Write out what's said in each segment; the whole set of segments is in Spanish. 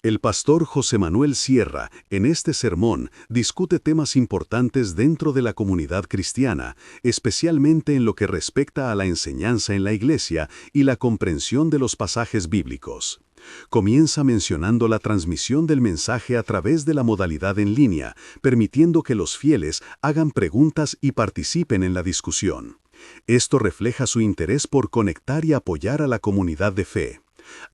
El pastor José Manuel Sierra, en este sermón, discute temas importantes dentro de la comunidad cristiana, especialmente en lo que respecta a la enseñanza en la iglesia y la comprensión de los pasajes bíblicos. Comienza mencionando la transmisión del mensaje a través de la modalidad en línea, permitiendo que los fieles hagan preguntas y participen en la discusión. Esto refleja su interés por conectar y apoyar a la comunidad de fe.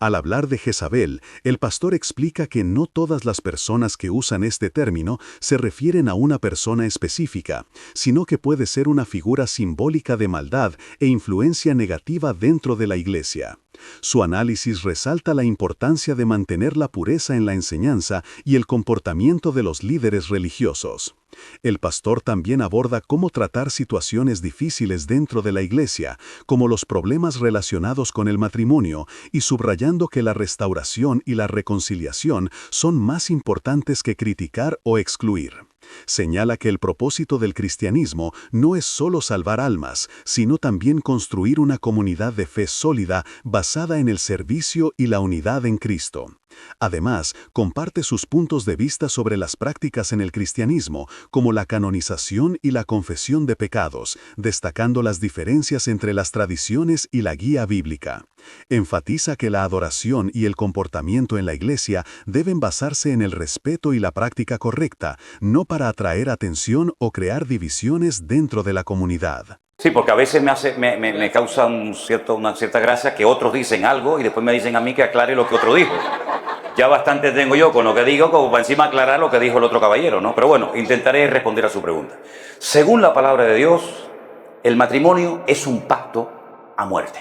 Al hablar de Jezabel, el pastor explica que no todas las personas que usan este término se refieren a una persona específica, sino que puede ser una figura simbólica de maldad e influencia negativa dentro de la iglesia. Su análisis resalta la importancia de mantener la pureza en la enseñanza y el comportamiento de los líderes religiosos. El pastor también aborda cómo tratar situaciones difíciles dentro de la iglesia, como los problemas relacionados con el matrimonio, y subrayando que la restauración y la reconciliación son más importantes que criticar o excluir. Señala que el propósito del cristianismo no es solo salvar almas, sino también construir una comunidad de fe sólida basada en el servicio y la unidad en Cristo. Además, comparte sus puntos de vista sobre las prácticas en el cristianismo, como la canonización y la confesión de pecados, destacando las diferencias entre las tradiciones y la guía bíblica. Enfatiza que la adoración y el comportamiento en la iglesia deben basarse en el respeto y la práctica correcta, no para atraer atención o crear divisiones dentro de la comunidad. Sí, porque a veces me causa una cierta gracia que otros dicen algo y después me dicen a mí que aclare lo que otro dijo. Ya bastante tengo yo con lo que digo como para encima aclarar lo que dijo el otro caballero, ¿no? Pero bueno, intentaré responder a su pregunta. Según la palabra de Dios, el matrimonio es un pacto a muerte.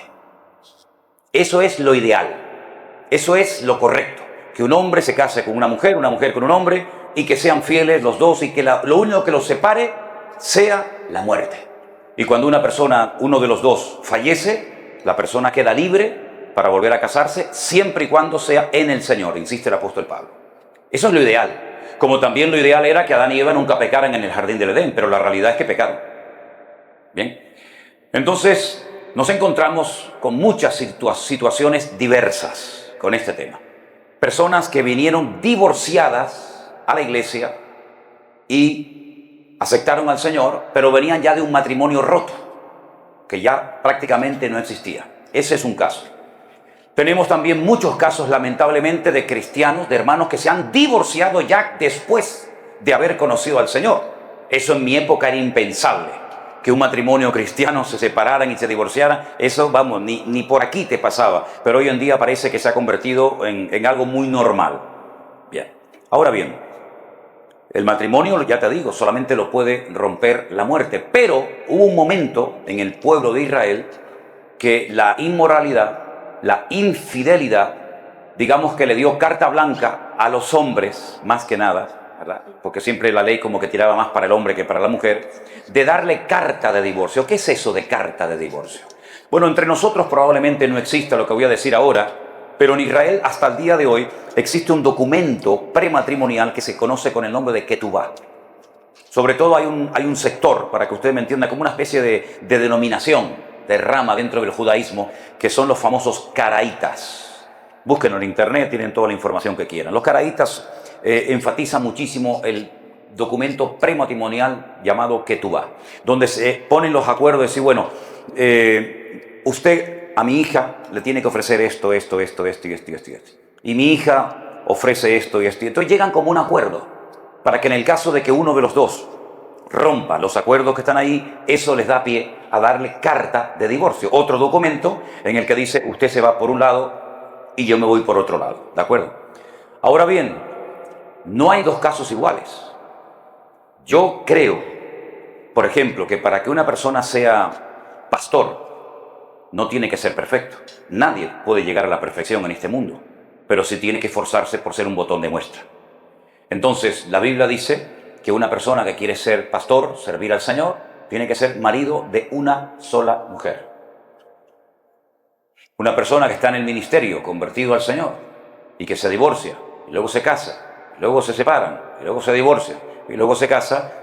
Eso es lo ideal. Eso es lo correcto. Que un hombre se case con una mujer con un hombre, y que sean fieles los dos y que lo único que los separe sea la muerte. Y cuando uno de los dos fallece, la persona queda libre para volver a casarse, siempre y cuando sea en el Señor, insiste el apóstol Pablo. Eso es lo ideal. Como también lo ideal era que Adán y Eva nunca pecaran en el jardín del Edén, pero la realidad es que pecaron. Bien. Entonces, nos encontramos con muchas situaciones diversas con este tema. Personas que vinieron divorciadas a la iglesia y aceptaron al Señor, pero venían ya de un matrimonio roto, que ya prácticamente no existía. Ese es un caso. Tenemos también muchos casos, lamentablemente, de cristianos, de hermanos que se han divorciado ya después de haber conocido al Señor. Eso en mi época era impensable, que un matrimonio cristiano se separaran y se divorciaran. Eso, vamos, ni por aquí te pasaba. Pero hoy en día parece que se ha convertido en algo muy normal. Bien. Ahora bien, el matrimonio, ya te digo, solamente lo puede romper la muerte. Pero hubo un momento en el pueblo de Israel que la inmoralidad, la infidelidad, digamos que le dio carta blanca a los hombres, más que nada, ¿verdad? Porque siempre la ley como que tiraba más para el hombre que para la mujer, de darle carta de divorcio. ¿Qué es eso de carta de divorcio? Bueno, entre nosotros probablemente no exista lo que voy a decir ahora, pero en Israel hasta el día de hoy existe un documento prematrimonial que se conoce con el nombre de Ketubá. Sobre todo hay un sector, para que usted me entienda, como una especie de denominación, de rama dentro del judaísmo, que son los famosos caraítas. Búsquenlo en internet, tienen toda la información que quieran. Los caraítas enfatizan muchísimo el documento prematrimonial llamado Ketubá, donde se ponen los acuerdos de decir, bueno, usted a mi hija le tiene que ofrecer esto. Y mi hija ofrece esto y esto. Entonces llegan como un acuerdo, para que en el caso de que uno de los dos rompa los acuerdos que están ahí, eso les da pie a darle carta de divorcio. Otro documento en el que dice, usted se va por un lado y yo me voy por otro lado. ¿De acuerdo? Ahora bien, no hay dos casos iguales. Yo creo, por ejemplo, que para que una persona sea pastor, no tiene que ser perfecto. Nadie puede llegar a la perfección en este mundo, pero sí tiene que esforzarse por ser un botón de muestra. Entonces, la Biblia dice que una persona que quiere ser pastor, servir al Señor, tiene que ser marido de una sola mujer. Una persona que está en el ministerio, convertido al Señor, y que se divorcia, y luego se casa, y luego se separan, y luego se divorcia, y luego se casa,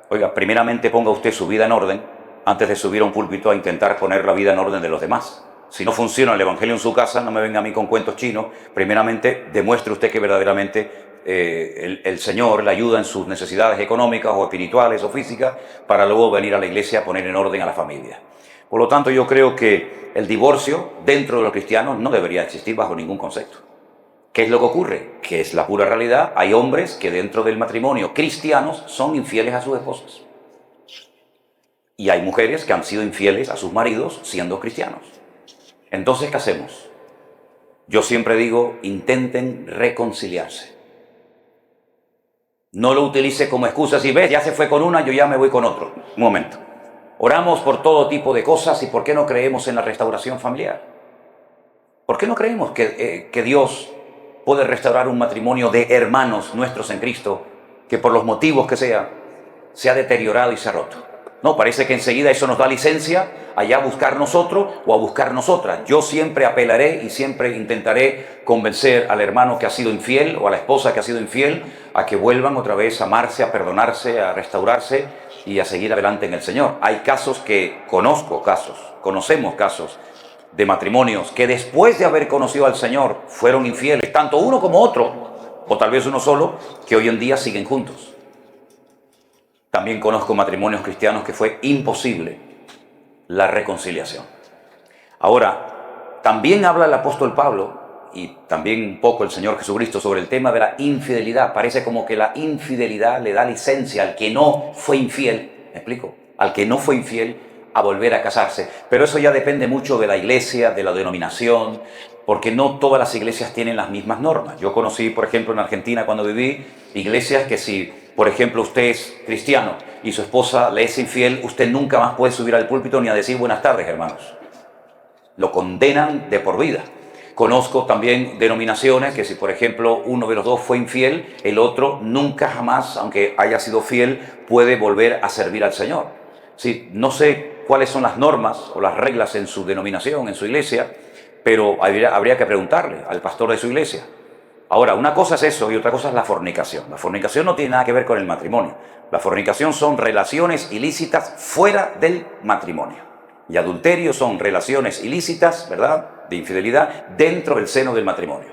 oiga, primeramente ponga usted su vida en orden, antes de subir a un púlpito a intentar poner la vida en orden de los demás. Si no funciona el Evangelio en su casa, no me venga a mí con cuentos chinos. Primeramente, demuestre usted que verdaderamente el Señor le ayuda en sus necesidades económicas o espirituales o físicas para luego venir a la iglesia a poner en orden a la familia. Por lo tanto, yo creo que el divorcio dentro de los cristianos no debería existir bajo ningún concepto. ¿Qué es lo que ocurre? Que es la pura realidad. Hay hombres que dentro del matrimonio cristianos son infieles a sus esposas. Y hay mujeres que han sido infieles a sus maridos siendo cristianos. Entonces, ¿qué hacemos? Yo siempre digo, intenten reconciliarse. No lo utilice como excusa. Si ves, ya se fue con una, yo ya me voy con otro. Un momento. Oramos por todo tipo de cosas y ¿por qué no creemos en la restauración familiar? ¿Por qué no creemos que Dios puede restaurar un matrimonio de hermanos nuestros en Cristo que por los motivos que sea, se ha deteriorado y se ha roto? No, parece que enseguida eso nos da licencia allá a buscar nosotros o a buscar nosotras. Yo siempre apelaré y siempre intentaré convencer al hermano que ha sido infiel o a la esposa que ha sido infiel a que vuelvan otra vez a amarse, a perdonarse, a restaurarse y a seguir adelante en el Señor. Hay casos que conocemos casos de matrimonios que después de haber conocido al Señor fueron infieles, tanto uno como otro, o tal vez uno solo, que hoy en día siguen juntos. También conozco matrimonios cristianos que fue imposible la reconciliación. Ahora, también habla el apóstol Pablo y también un poco el Señor Jesucristo sobre el tema de la infidelidad. Parece como que la infidelidad le da licencia al que no fue infiel, ¿me explico? Al que no fue infiel a volver a casarse. Pero eso ya depende mucho de la iglesia, de la denominación, porque no todas las iglesias tienen las mismas normas. Yo conocí, por ejemplo, en Argentina cuando viví, iglesias que si, por ejemplo, usted es cristiano y su esposa le es infiel, usted nunca más puede subir al púlpito ni a decir buenas tardes, hermanos. Lo condenan de por vida. Conozco también denominaciones que si, por ejemplo, uno de los dos fue infiel, el otro nunca jamás, aunque haya sido fiel, puede volver a servir al Señor. Sí, no sé cuáles son las normas o las reglas en su denominación, en su iglesia, pero habría que preguntarle al pastor de su iglesia. Ahora, una cosa es eso y otra cosa es la fornicación. La fornicación no tiene nada que ver con el matrimonio. La fornicación son relaciones ilícitas fuera del matrimonio. Y adulterio son relaciones ilícitas, ¿verdad?, de infidelidad dentro del seno del matrimonio.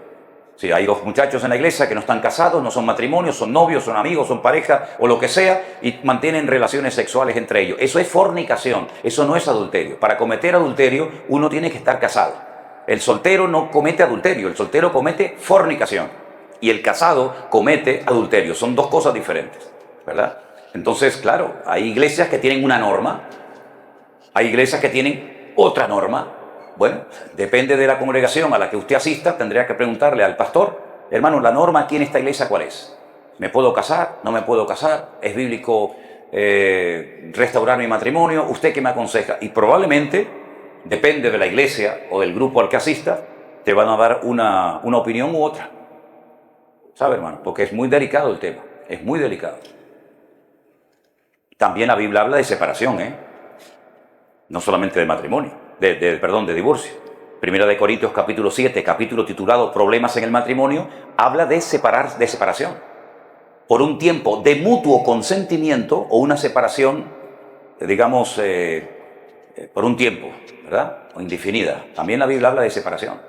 Si hay dos muchachos en la iglesia que no están casados, no son matrimonios, son novios, son amigos, son pareja o lo que sea, y mantienen relaciones sexuales entre ellos. Eso es fornicación, eso no es adulterio. Para cometer adulterio uno tiene que estar casado. El soltero no comete adulterio, el soltero comete fornicación. Y el casado comete adulterio. Son dos cosas diferentes, ¿verdad? Entonces, claro, hay iglesias que tienen una norma, hay iglesias que tienen otra norma. Bueno, depende de la congregación a la que usted asista, tendría que preguntarle al pastor, hermano, la norma aquí en esta iglesia, ¿cuál es? ¿Me puedo casar? ¿No me puedo casar? ¿Es bíblico restaurar mi matrimonio? ¿Usted qué me aconseja? Y probablemente, depende de la iglesia o del grupo al que asista, te van a dar una opinión u otra. ¿Sabe, hermano? Porque es muy delicado el tema, es muy delicado. También la Biblia habla de separación, no solamente de matrimonio, de divorcio. Primera de Corintios capítulo 7, capítulo titulado Problemas en el matrimonio, habla de separación. Por un tiempo de mutuo consentimiento o una separación, digamos, por un tiempo, ¿verdad? O indefinida. También la Biblia habla de separación.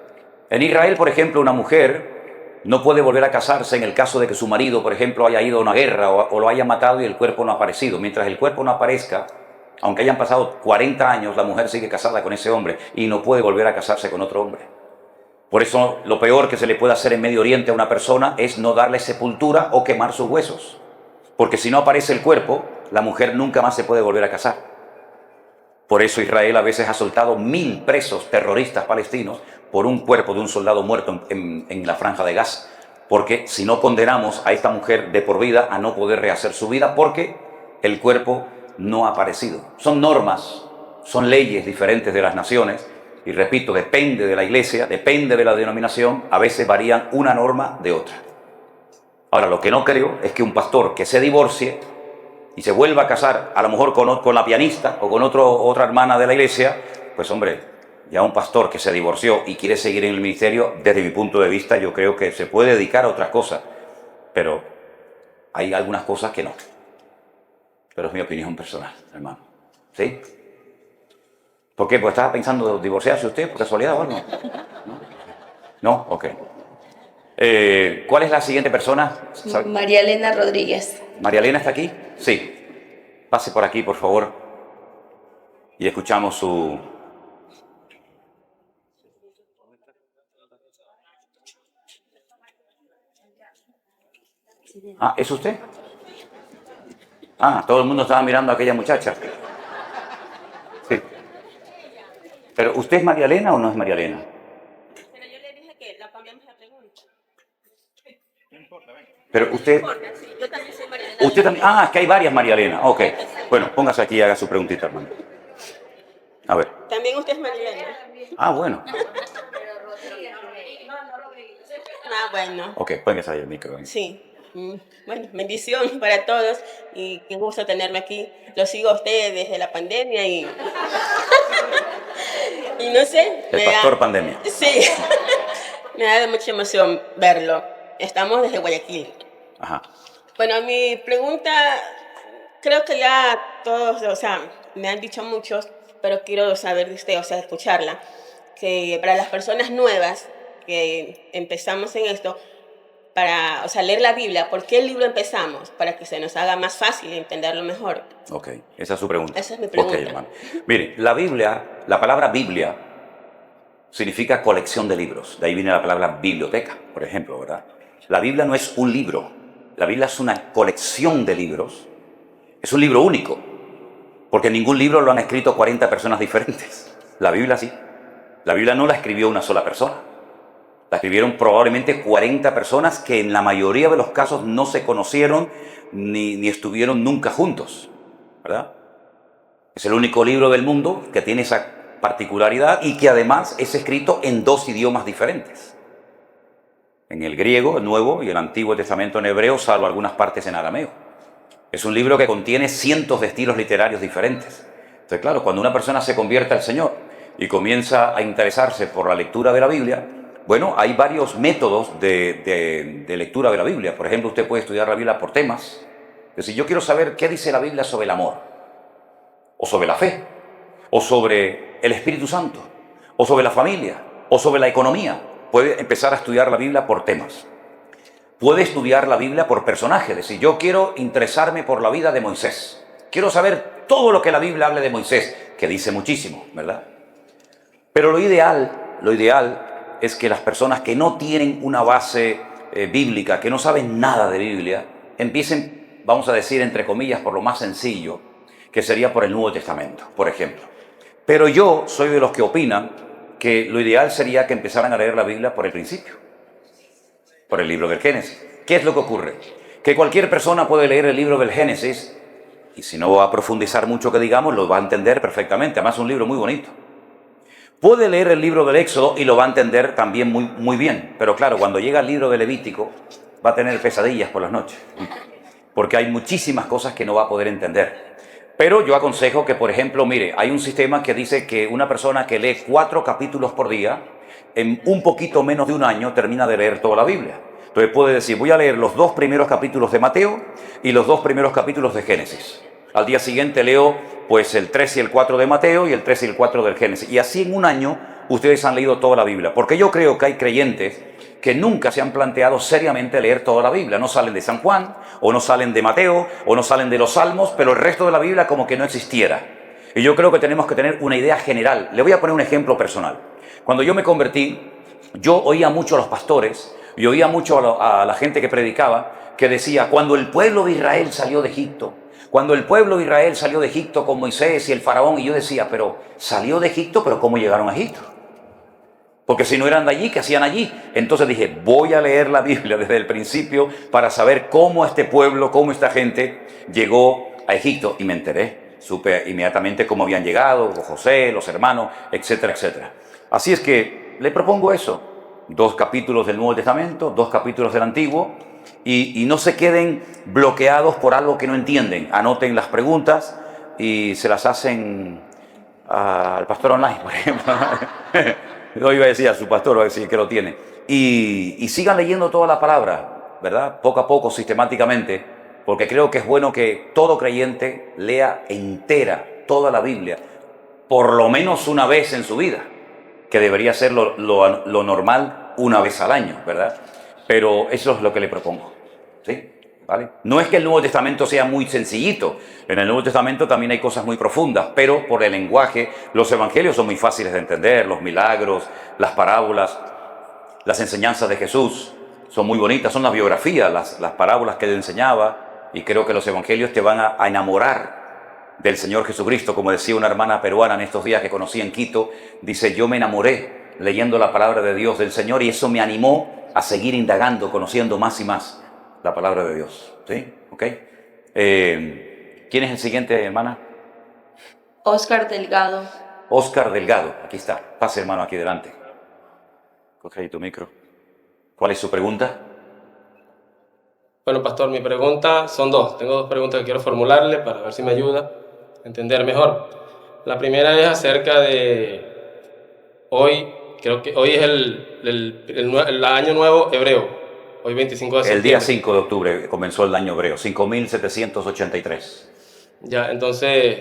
En Israel, por ejemplo, una mujer no puede volver a casarse en el caso de que su marido, por ejemplo, haya ido a una guerra o lo haya matado y el cuerpo no ha aparecido. Mientras el cuerpo no aparezca, aunque hayan pasado 40 años, la mujer sigue casada con ese hombre y no puede volver a casarse con otro hombre. Por eso lo peor que se le puede hacer en Medio Oriente a una persona es no darle sepultura o quemar sus huesos. Porque si no aparece el cuerpo, la mujer nunca más se puede volver a casar. Por eso Israel a veces ha soltado 1000 presos terroristas palestinos por un cuerpo de un soldado muerto en la franja de Gaza. Porque si no condenamos a esta mujer de por vida a no poder rehacer su vida porque el cuerpo no ha aparecido. Son normas, son leyes diferentes de las naciones y repito, depende de la iglesia, depende de la denominación, a veces varían una norma de otra. Ahora, lo que no creo es que un pastor que se divorcie y se vuelva a casar, a lo mejor con la pianista o con otra hermana de la iglesia, pues hombre, ya un pastor que se divorció y quiere seguir en el ministerio, desde mi punto de vista, yo creo que se puede dedicar a otras cosas, pero hay algunas cosas que no. Pero es mi opinión personal, hermano. ¿Sí? ¿Por qué? ¿Pues estaba pensando divorciarse usted por casualidad o algo? ¿No? Ok. ¿Cuál es la siguiente persona? ¿Sabe? María Elena Rodríguez. ¿María Elena está aquí? Sí. Pase por aquí, por favor. Y escuchamos su... Ah, ¿es usted? Ah, todo el mundo estaba mirando a aquella muchacha. Sí. ¿Pero usted es María Elena o no es María Elena? Pero yo le dije que la cambiamos la pregunta. Pero usted... Sí, yo también soy María Elena. Usted también... Ah, es que hay varias María Elena. Ok. Bueno, póngase aquí y haga su preguntita, hermano. A ver. También usted es María Elena. Ah, bueno. Ah, bueno. Ok, póngase ahí el micro. Sí. Bueno, bendición para todos y qué gusto tenerme aquí. Lo sigo a ustedes desde la pandemia y no sé. El pastor pandemia. Sí. Me da mucha emoción verlo. Estamos desde Guayaquil. Ajá. Bueno, mi pregunta, creo que ya todos, o sea, me han dicho muchos, pero quiero saber de usted, o sea, escucarla, que para las personas nuevas que empezamos en esto, para, o sea, leer la Biblia, ¿por qué libro empezamos? Para que se nos haga más fácil entenderlo mejor. Ok, esa es su pregunta. Esa es mi pregunta. Ok, hermano. Mire, la Biblia, la palabra Biblia significa colección de libros. De ahí viene la palabra biblioteca, por ejemplo, ¿verdad? La Biblia no es un libro. La Biblia es una colección de libros. Es un libro único. Porque ningún libro lo han escrito 40 personas diferentes. La Biblia sí. La Biblia no la escribió una sola persona. La escribieron probablemente 40 personas que en la mayoría de los casos no se conocieron ni estuvieron nunca juntos, ¿verdad? Es el único libro del mundo que tiene esa particularidad y que además es escrito en 2 idiomas diferentes. En el griego, el Nuevo, y el Antiguo Testamento en hebreo, salvo algunas partes en arameo. Es un libro que contiene cientos de estilos literarios diferentes. Entonces, claro, cuando una persona se convierte al Señor y comienza a interesarse por la lectura de la Biblia, bueno, hay varios métodos de lectura de la Biblia. Por ejemplo, usted puede estudiar la Biblia por temas. Es decir, yo quiero saber qué dice la Biblia sobre el amor, o sobre la fe, o sobre el Espíritu Santo, o sobre la familia, o sobre la economía. Puede empezar a estudiar la Biblia por temas. Puede estudiar la Biblia por personajes. Es decir, yo quiero interesarme por la vida de Moisés. Quiero saber todo lo que la Biblia hable de Moisés, que dice muchísimo, ¿verdad? Pero lo ideal es que las personas que no tienen una base bíblica, que no saben nada de Biblia, empiecen, vamos a decir, entre comillas, por lo más sencillo, que sería por el Nuevo Testamento, por ejemplo. Pero yo soy de los que opinan que lo ideal sería que empezaran a leer la Biblia por el principio, por el libro del Génesis. ¿Qué es lo que ocurre? Que cualquier persona puede leer el libro del Génesis y si no va a profundizar mucho que digamos, lo va a entender perfectamente. Además es un libro muy bonito. Puede leer el libro del Éxodo y lo va a entender también muy bien. Pero claro, cuando llega el libro de Levítico, va a tener pesadillas por las noches. Porque hay muchísimas cosas que no va a poder entender. Pero yo aconsejo que, por ejemplo, mire, hay un sistema que dice que una persona que lee 4 capítulos por día, en un poquito menos de un año, termina de leer toda la Biblia. Entonces puede decir, voy a leer los 2 primeros capítulos de Mateo y los 2 primeros capítulos de Génesis. Al día siguiente leo pues el 3 y el 4 de Mateo y el 3 y el 4 del Génesis. Y así en un año ustedes han leído toda la Biblia. Porque yo creo que hay creyentes que nunca se han planteado seriamente leer toda la Biblia. No salen de San Juan, o no salen de Mateo, o no salen de los Salmos, pero el resto de la Biblia como que no existiera. Y yo creo que tenemos que tener una idea general. Le voy a poner un ejemplo personal. Cuando yo me convertí, yo oía mucho a los pastores y oía mucho a la gente que predicaba, que decía, cuando el pueblo de Israel salió de Egipto, cuando el pueblo de Israel salió de Egipto con Moisés y el faraón, y yo decía, pero salió de Egipto, pero ¿cómo llegaron a Egipto? Porque si no eran de allí, ¿qué hacían allí? Entonces dije, voy a leer la Biblia desde el principio para saber cómo este pueblo, cómo esta gente llegó a Egipto. Y me enteré, supe inmediatamente cómo habían llegado, José, los hermanos, etcétera, etcétera. Así es que le propongo eso, 2 capítulos del Nuevo Testamento, 2 capítulos del Antiguo, y no se queden bloqueados por algo que no entienden. Anoten las preguntas y se las hacen al pastor online, por ejemplo. No iba a decir a su pastor, va a decir que lo tiene. Y sigan leyendo toda la palabra, ¿verdad? Poco a poco, sistemáticamente, porque creo que es bueno que todo creyente lea entera toda la Biblia. por lo menos una vez en su vida, que debería ser lo normal una vez al año, ¿verdad? Pero eso es lo que le propongo, ¿sí? ¿Vale? No es que el Nuevo Testamento sea muy sencillito, en el Nuevo Testamento también hay cosas muy profundas, pero por el lenguaje, los evangelios son muy fáciles de entender, los milagros, las parábolas, las enseñanzas de Jesús son muy bonitas, son las biografías, las parábolas que él enseñaba, y creo que los evangelios te van a enamorar del Señor Jesucristo. Como decía una hermana peruana en estos días que conocí en Quito, dice: yo me enamoré leyendo la palabra de Dios del Señor, y eso me animó a seguir indagando, conociendo más y más la palabra de Dios. ¿Sí? ¿Ok? ¿Quién es el siguiente, hermana? Oscar Delgado. Oscar Delgado, aquí está. Pase, hermano, aquí delante. Coge ahí tu micro. ¿Cuál es su pregunta? Bueno, pastor, mi pregunta son dos. Tengo dos preguntas que quiero formularle para ver si me ayuda a entender mejor. La primera es acerca de hoy, creo que hoy es el año nuevo hebreo, hoy 25 de septiembre. El día 5 de octubre comenzó el año hebreo, 5783. Ya, entonces,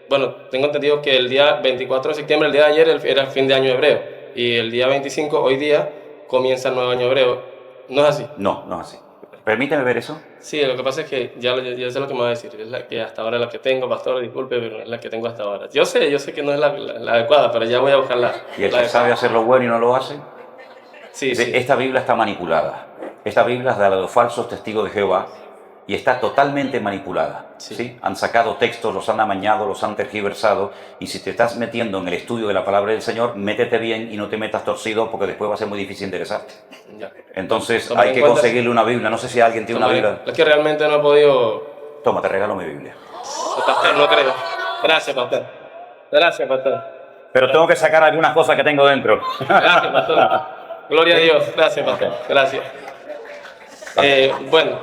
bueno, tengo entendido que el día 24 de septiembre, el día de ayer, era el fin de año hebreo. Y el día 25, hoy día, comienza el nuevo año hebreo. ¿No es así? No, no es así. Permíteme ver eso. Sí, lo que pasa es que ya sé lo que me va a decir. Es la que hasta ahora la que tengo, pastor, disculpe, pero es la que tengo hasta ahora. Yo sé que no es la adecuada, pero ya voy a buscarla. ¿Y el que sabe hacer lo bueno y no lo hace? Sí, sí. Esta Biblia está manipulada. Esta Biblia es de los falsos testigos de Jehová y está totalmente manipulada. Sí. ¿Sí? Han sacado textos, los han amañado, los han tergiversado, y si te estás metiendo en el estudio de la palabra del Señor, métete bien y no te metas torcido, porque después va a ser muy difícil interesarte. Ya. Entonces Tomar hay en que cuenta- conseguirle una Biblia. No sé si alguien tiene una Biblia. Es que realmente no he podido... Toma, te regalo mi Biblia. Pastor, no creo. Gracias, pastor. Gracias, pastor. Pero tengo que sacar algunas cosas que tengo dentro. Gracias, pastor. Gloria a Dios. Gracias, pastor. Gracias. Bueno,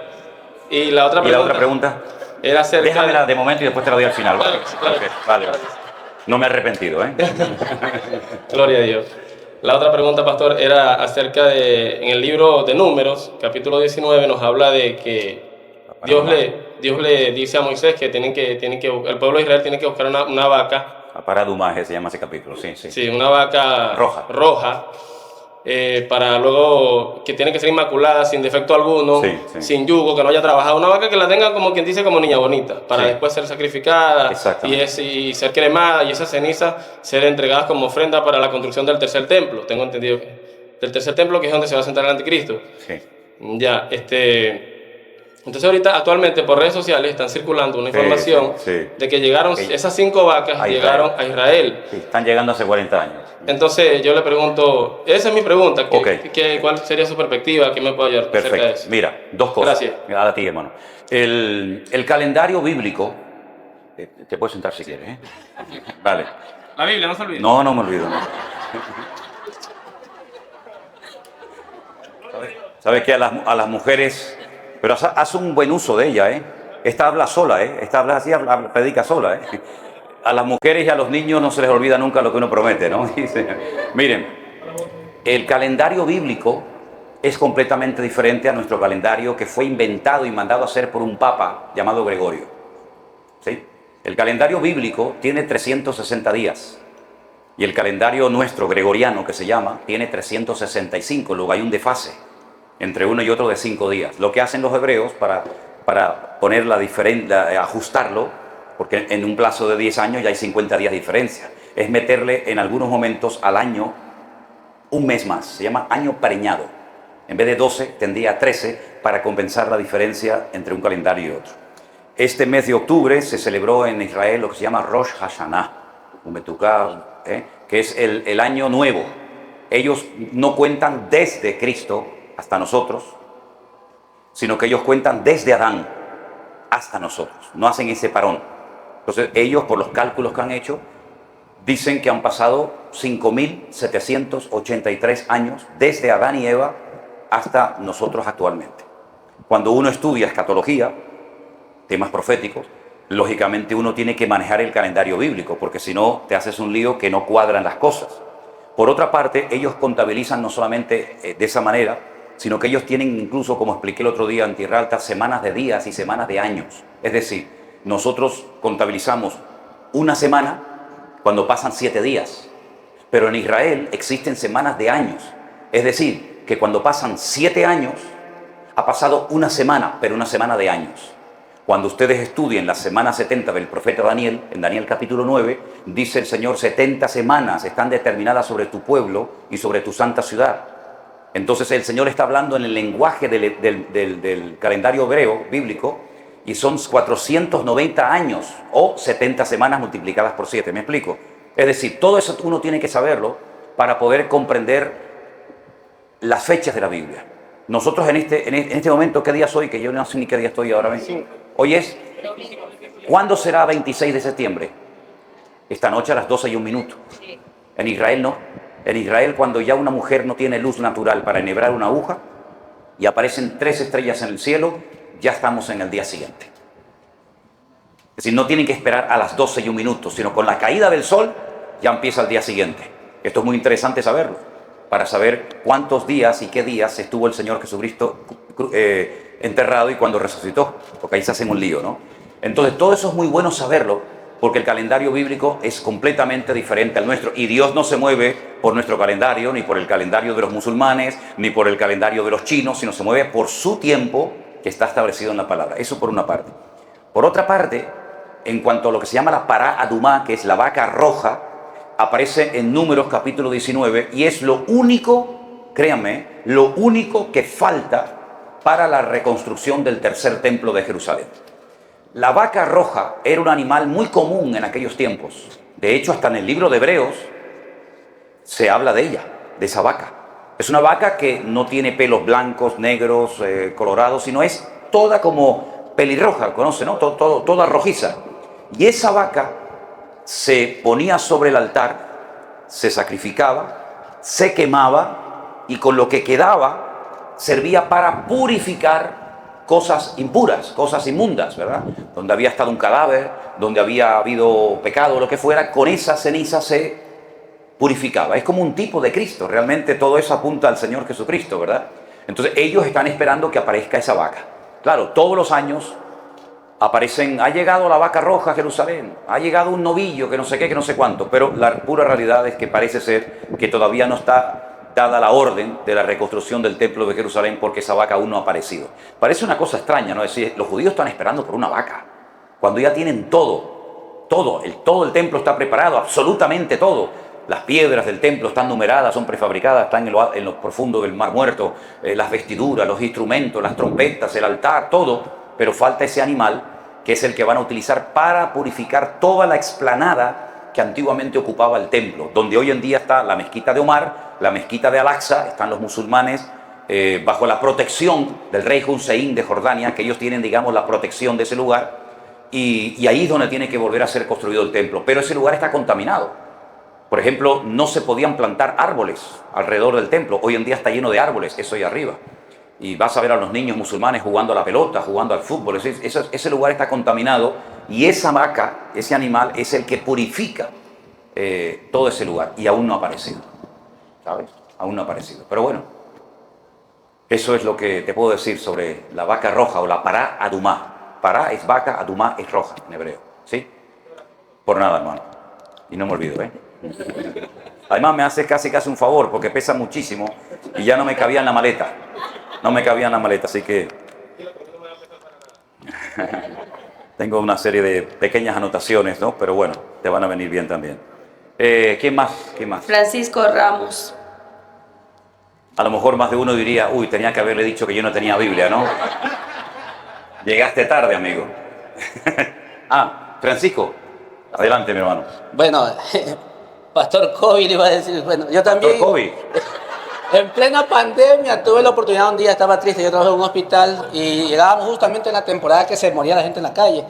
y la otra ¿Y pregunta... la otra pregunta? Era acerca Déjamela de momento y después te la doy al final, ¿vale? Claro. Ok, vale, vale. No me he arrepentido, ¿eh? Gloria a Dios. La otra pregunta, pastor, era acerca de, en el libro de Números, capítulo 19, nos habla de que Dios le dice a Moisés que el pueblo de Israel tiene que buscar una vaca, Aparadumaje se llama ese capítulo, sí, sí. sí, una vaca roja, para luego, que tiene que ser inmaculada, sin defecto alguno, Sí, sí. sin yugo, que no haya trabajado, una vaca que la tenga como quien dice, como niña bonita, para Sí. después ser sacrificada Exactamente. y ser cremada, y esas cenizas ser entregadas como ofrenda para la construcción del tercer templo. Tengo entendido que del tercer templo, que es donde se va a sentar el anticristo. Sí. Ya, entonces ahorita actualmente por redes sociales están circulando una Sí, información sí. de que llegaron, Sí. esas 5 vacas A Israel. llegaron a Israel. Sí, están llegando hace 40 años. Entonces yo le pregunto, esa es mi pregunta, Ok. ¿cuál sería su perspectiva? ¿Qué me puede ayudar acerca de Perfecto. eso? Mira, dos cosas. Gracias. A ti, hermano. El calendario bíblico... Te puedes sentar si quieres, ¿eh? Vale. La Biblia, no se olvide. No, no me olvido. No. ¿Sabes que a las mujeres... Pero haz un buen uso de ella, ¿eh? Esta habla sola, ¿eh? Esta habla así, predica sola, ¿eh? A las mujeres y a los niños no se les olvida nunca lo que uno promete, ¿no? Dice, miren, el calendario bíblico es completamente diferente a nuestro calendario, que fue inventado y mandado a hacer por un papa llamado Gregorio. ¿Sí? El calendario bíblico tiene 360 días y el calendario nuestro, gregoriano, que se llama, tiene 365, luego hay un desfase entre uno y otro de 5 días. Lo que hacen los hebreos para poner ajustarlo, porque en un plazo de 10 años ya hay 50 días de diferencia, es meterle en algunos momentos al año un mes más, se llama año preñado. En vez de 12 tendría 13 para compensar la diferencia entre un calendario y otro. Este mes de octubre se celebró en Israel lo que se llama Rosh Hashanah, que es el año nuevo. Ellos no cuentan desde Cristo hasta nosotros, sino que ellos cuentan desde Adán hasta nosotros, no hacen ese parón. Entonces ellos, por los cálculos que han hecho, dicen que han pasado 5.783 años desde Adán y Eva hasta nosotros actualmente. Cuando uno estudia escatología, temas proféticos, lógicamente uno tiene que manejar el calendario bíblico, porque si no te haces un lío que no cuadran las cosas. Por otra parte, ellos contabilizan no solamente de esa manera, sino que ellos tienen incluso, como expliqué el otro día en Tierra Alta, semanas de días y semanas de años. Es decir, nosotros contabilizamos una semana cuando pasan 7 días. Pero en Israel existen semanas de años. Es decir, que cuando pasan 7 años, ha pasado una semana, pero una semana de años. Cuando ustedes estudien la semana 70 del profeta Daniel, en Daniel capítulo 9, dice el Señor, 70 semanas están determinadas sobre tu pueblo y sobre tu santa ciudad. Entonces el Señor está hablando en el lenguaje del calendario hebreo bíblico y son 490 años o 70 semanas multiplicadas por 7. ¿Me explico? Es decir, todo eso uno tiene que saberlo para poder comprender las fechas de la Biblia. Nosotros en este momento, ¿qué día soy? Que yo no sé ni qué día estoy ahora mismo. Hoy es, ¿cuándo será 26 de septiembre? Esta noche a las 12:01. En Israel no. En Israel, cuando ya una mujer no tiene luz natural para enhebrar una aguja y aparecen 3 estrellas en el cielo, ya estamos en el día siguiente. Es decir, no tienen que esperar a las 12:01, sino con la caída del sol ya empieza el día siguiente. Esto es muy interesante saberlo, para saber cuántos días y qué días estuvo el Señor Jesucristo enterrado y cuando resucitó, porque ahí se hacen un lío, ¿no? Entonces, todo eso es muy bueno saberlo, porque el calendario bíblico es completamente diferente al nuestro, y Dios no se mueve por nuestro calendario, ni por el calendario de los musulmanes, ni por el calendario de los chinos, sino se mueve por su tiempo que está establecido en la palabra. Eso por una parte. Por otra parte, en cuanto a lo que se llama la pará adumá, que es la vaca roja, aparece en Números capítulo 19 y es lo único, créanme, lo único que falta para la reconstrucción del tercer templo de Jerusalén. La vaca roja era un animal muy común en aquellos tiempos. De hecho, hasta en el libro de Hebreos se habla de ella, de esa vaca. Es una vaca que no tiene pelos blancos, negros, colorados, sino es toda como pelirroja, ¿conoce, no? Toda rojiza. Y esa vaca se ponía sobre el altar, se sacrificaba, se quemaba y con lo que quedaba servía para purificar cosas impuras, cosas inmundas, ¿verdad? Donde había estado un cadáver, donde había habido pecado, lo que fuera, con esa ceniza se purificaba. Es como un tipo de Cristo, realmente todo eso apunta al Señor Jesucristo, ¿verdad? Entonces ellos están esperando que aparezca esa vaca. Claro, todos los años aparecen, ha llegado la vaca roja a Jerusalén, ha llegado un novillo, que no sé qué, que no sé cuánto, pero la pura realidad es que parece ser que todavía no está dada la orden de la reconstrucción del templo de Jerusalén porque esa vaca aún no ha aparecido. Parece una cosa extraña, ¿no? Es decir, los judíos están esperando por una vaca, cuando ya tienen todo el templo está preparado, absolutamente todo. Las piedras del templo están numeradas, son prefabricadas, están en lo profundo del Mar Muerto, las vestiduras, los instrumentos, las trompetas, el altar, todo, pero falta ese animal que es el que van a utilizar para purificar toda la explanada que antiguamente ocupaba el templo, donde hoy en día está la mezquita de Omar, la mezquita de Al-Aqsa, están los musulmanes bajo la protección del rey Hussein de Jordania, que ellos tienen, digamos, la protección de ese lugar, y ahí es donde tiene que volver a ser construido el templo, pero ese lugar está contaminado. Por ejemplo, no se podían plantar árboles alrededor del templo, hoy en día está lleno de árboles, eso ahí arriba. Y vas a ver a los niños musulmanes jugando a la pelota, jugando al fútbol. Ese lugar está contaminado y esa vaca, ese animal, es el que purifica todo ese lugar. Y aún no ha aparecido, ¿sabes? Aún no ha aparecido. Pero bueno, eso es lo que te puedo decir sobre la vaca roja o la pará adumá. Pará es vaca, adumá es roja en hebreo, ¿sí? Por nada, hermano. Y no me olvido, ¿eh? Además me hace casi un favor porque pesa muchísimo y ya no me cabía en la maleta. No me cabía en la maleta, así que tengo una serie de pequeñas anotaciones, ¿no? Pero bueno, te van a venir bien también. ¿Quién más? ¿Quién más? Francisco Ramos. A lo mejor más de uno diría, uy, tenía que haberle dicho que yo no tenía Biblia, ¿no? Llegaste tarde, amigo. Francisco, adelante, mi hermano. Bueno, Pastor Kobe le iba a decir, bueno, yo también. Pastor Kobe. En plena pandemia tuve la oportunidad un día, estaba triste, yo trabajaba en un hospital y llegábamos justamente en la temporada que se moría la gente en la calle.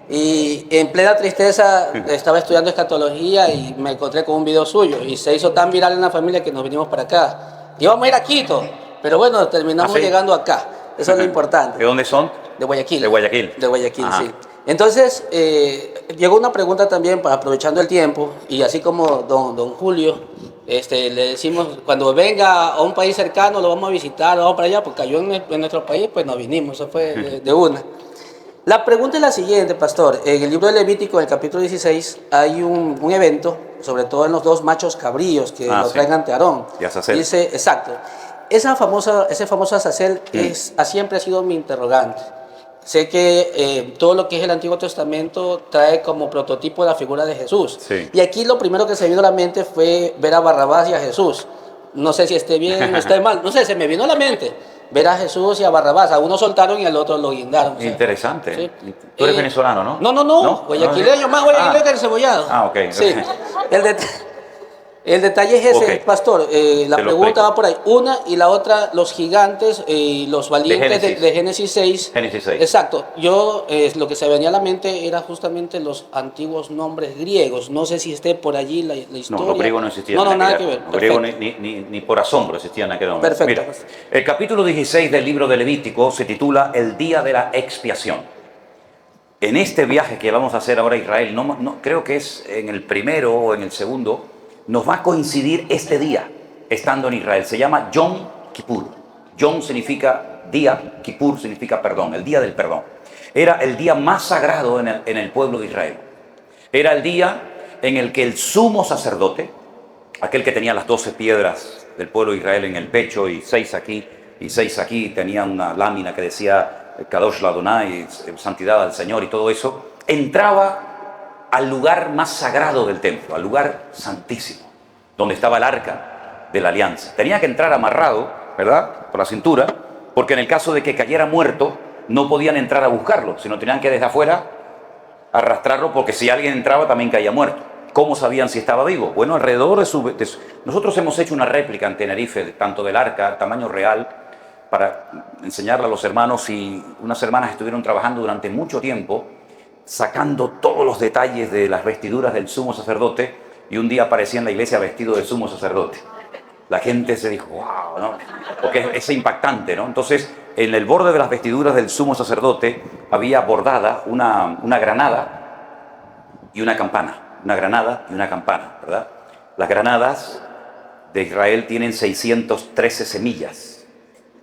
Y en plena tristeza estaba estudiando escatología y me encontré con un video suyo y se hizo tan viral en la familia que nos vinimos para acá. Íbamos a ir a Quito, pero bueno, terminamos llegando acá. Eso es lo importante. ¿De dónde son? De Guayaquil. De Guayaquil. De Guayaquil, Ajá. sí. Entonces, llegó una pregunta también, aprovechando el tiempo, y así como don Julio, le decimos, cuando venga a un país cercano, lo vamos a visitar, lo vamos para allá, porque cayó en nuestro país, pues nos vinimos, eso fue de una. La pregunta es la siguiente, pastor. En el libro de Levítico, en el capítulo 16, hay un evento, sobre todo en los dos machos cabríos que lo sí. traen ante Aarón. Y Azazel. Dice, exacto. Ese famoso Azazel siempre ha sido mi interrogante. Sé que todo lo que es el Antiguo Testamento trae como prototipo la figura de Jesús. Sí. Y aquí lo primero que se me vino a la mente fue ver a Barrabás y a Jesús. No sé si esté bien o esté mal. No sé, se me vino a la mente. Ver a Jesús y a Barrabás. A uno soltaron y al otro lo guindaron. O sea, Interesante. ¿sí? Tú eres venezolano, ¿no? No. Guayaquileño, más guayaquileño que el cebollado. Ok. Sí. El detalle es ese, Ok. pastor. La Te lo pregunta explico. va por ahí. Una y la otra, los gigantes, los valientes de Génesis 6. Génesis 6. Exacto. Yo, lo que se venía a la mente era justamente los antiguos nombres griegos. No sé si esté por allí la historia. No, los griegos no existían. No, en nada aquella que ver. época. Los griegos ni por asombro existían en aquel momento. Perfecto. Mira, el capítulo 16 del libro de Levítico se titula El día de la expiación. En este viaje que vamos a hacer ahora a Israel, no creo que es en el primero o en el segundo, nos va a coincidir este día estando en Israel. Se llama Yom Kippur. Yom significa día, Kippur significa perdón, el día del perdón. Era el día más sagrado en el pueblo de Israel. Era el día en el que el sumo sacerdote, aquel que tenía las 12 piedras del pueblo de Israel en el pecho y 6 aquí, tenía una lámina que decía Kadosh Ladonai, santidad al Señor y todo eso, entraba al lugar más sagrado del templo, al lugar santísimo, donde estaba el arca de la alianza. Tenía que entrar amarrado, ¿verdad?, por la cintura, porque en el caso de que cayera muerto, no podían entrar a buscarlo, sino tenían que desde afuera arrastrarlo, porque si alguien entraba también caía muerto. ¿Cómo sabían si estaba vivo? Bueno, alrededor nosotros hemos hecho una réplica en Tenerife, tanto del arca, tamaño real, para enseñarla a los hermanos, y unas hermanas estuvieron trabajando durante mucho tiempo, sacando todos los detalles de las vestiduras del sumo sacerdote, y un día aparecía en la iglesia vestido de sumo sacerdote. La gente se dijo, wow, ¿no? Porque es impactante, ¿no? Entonces, en el borde de las vestiduras del sumo sacerdote había bordada una granada y una campana. Una granada y una campana, ¿verdad? Las granadas de Israel tienen 613 semillas,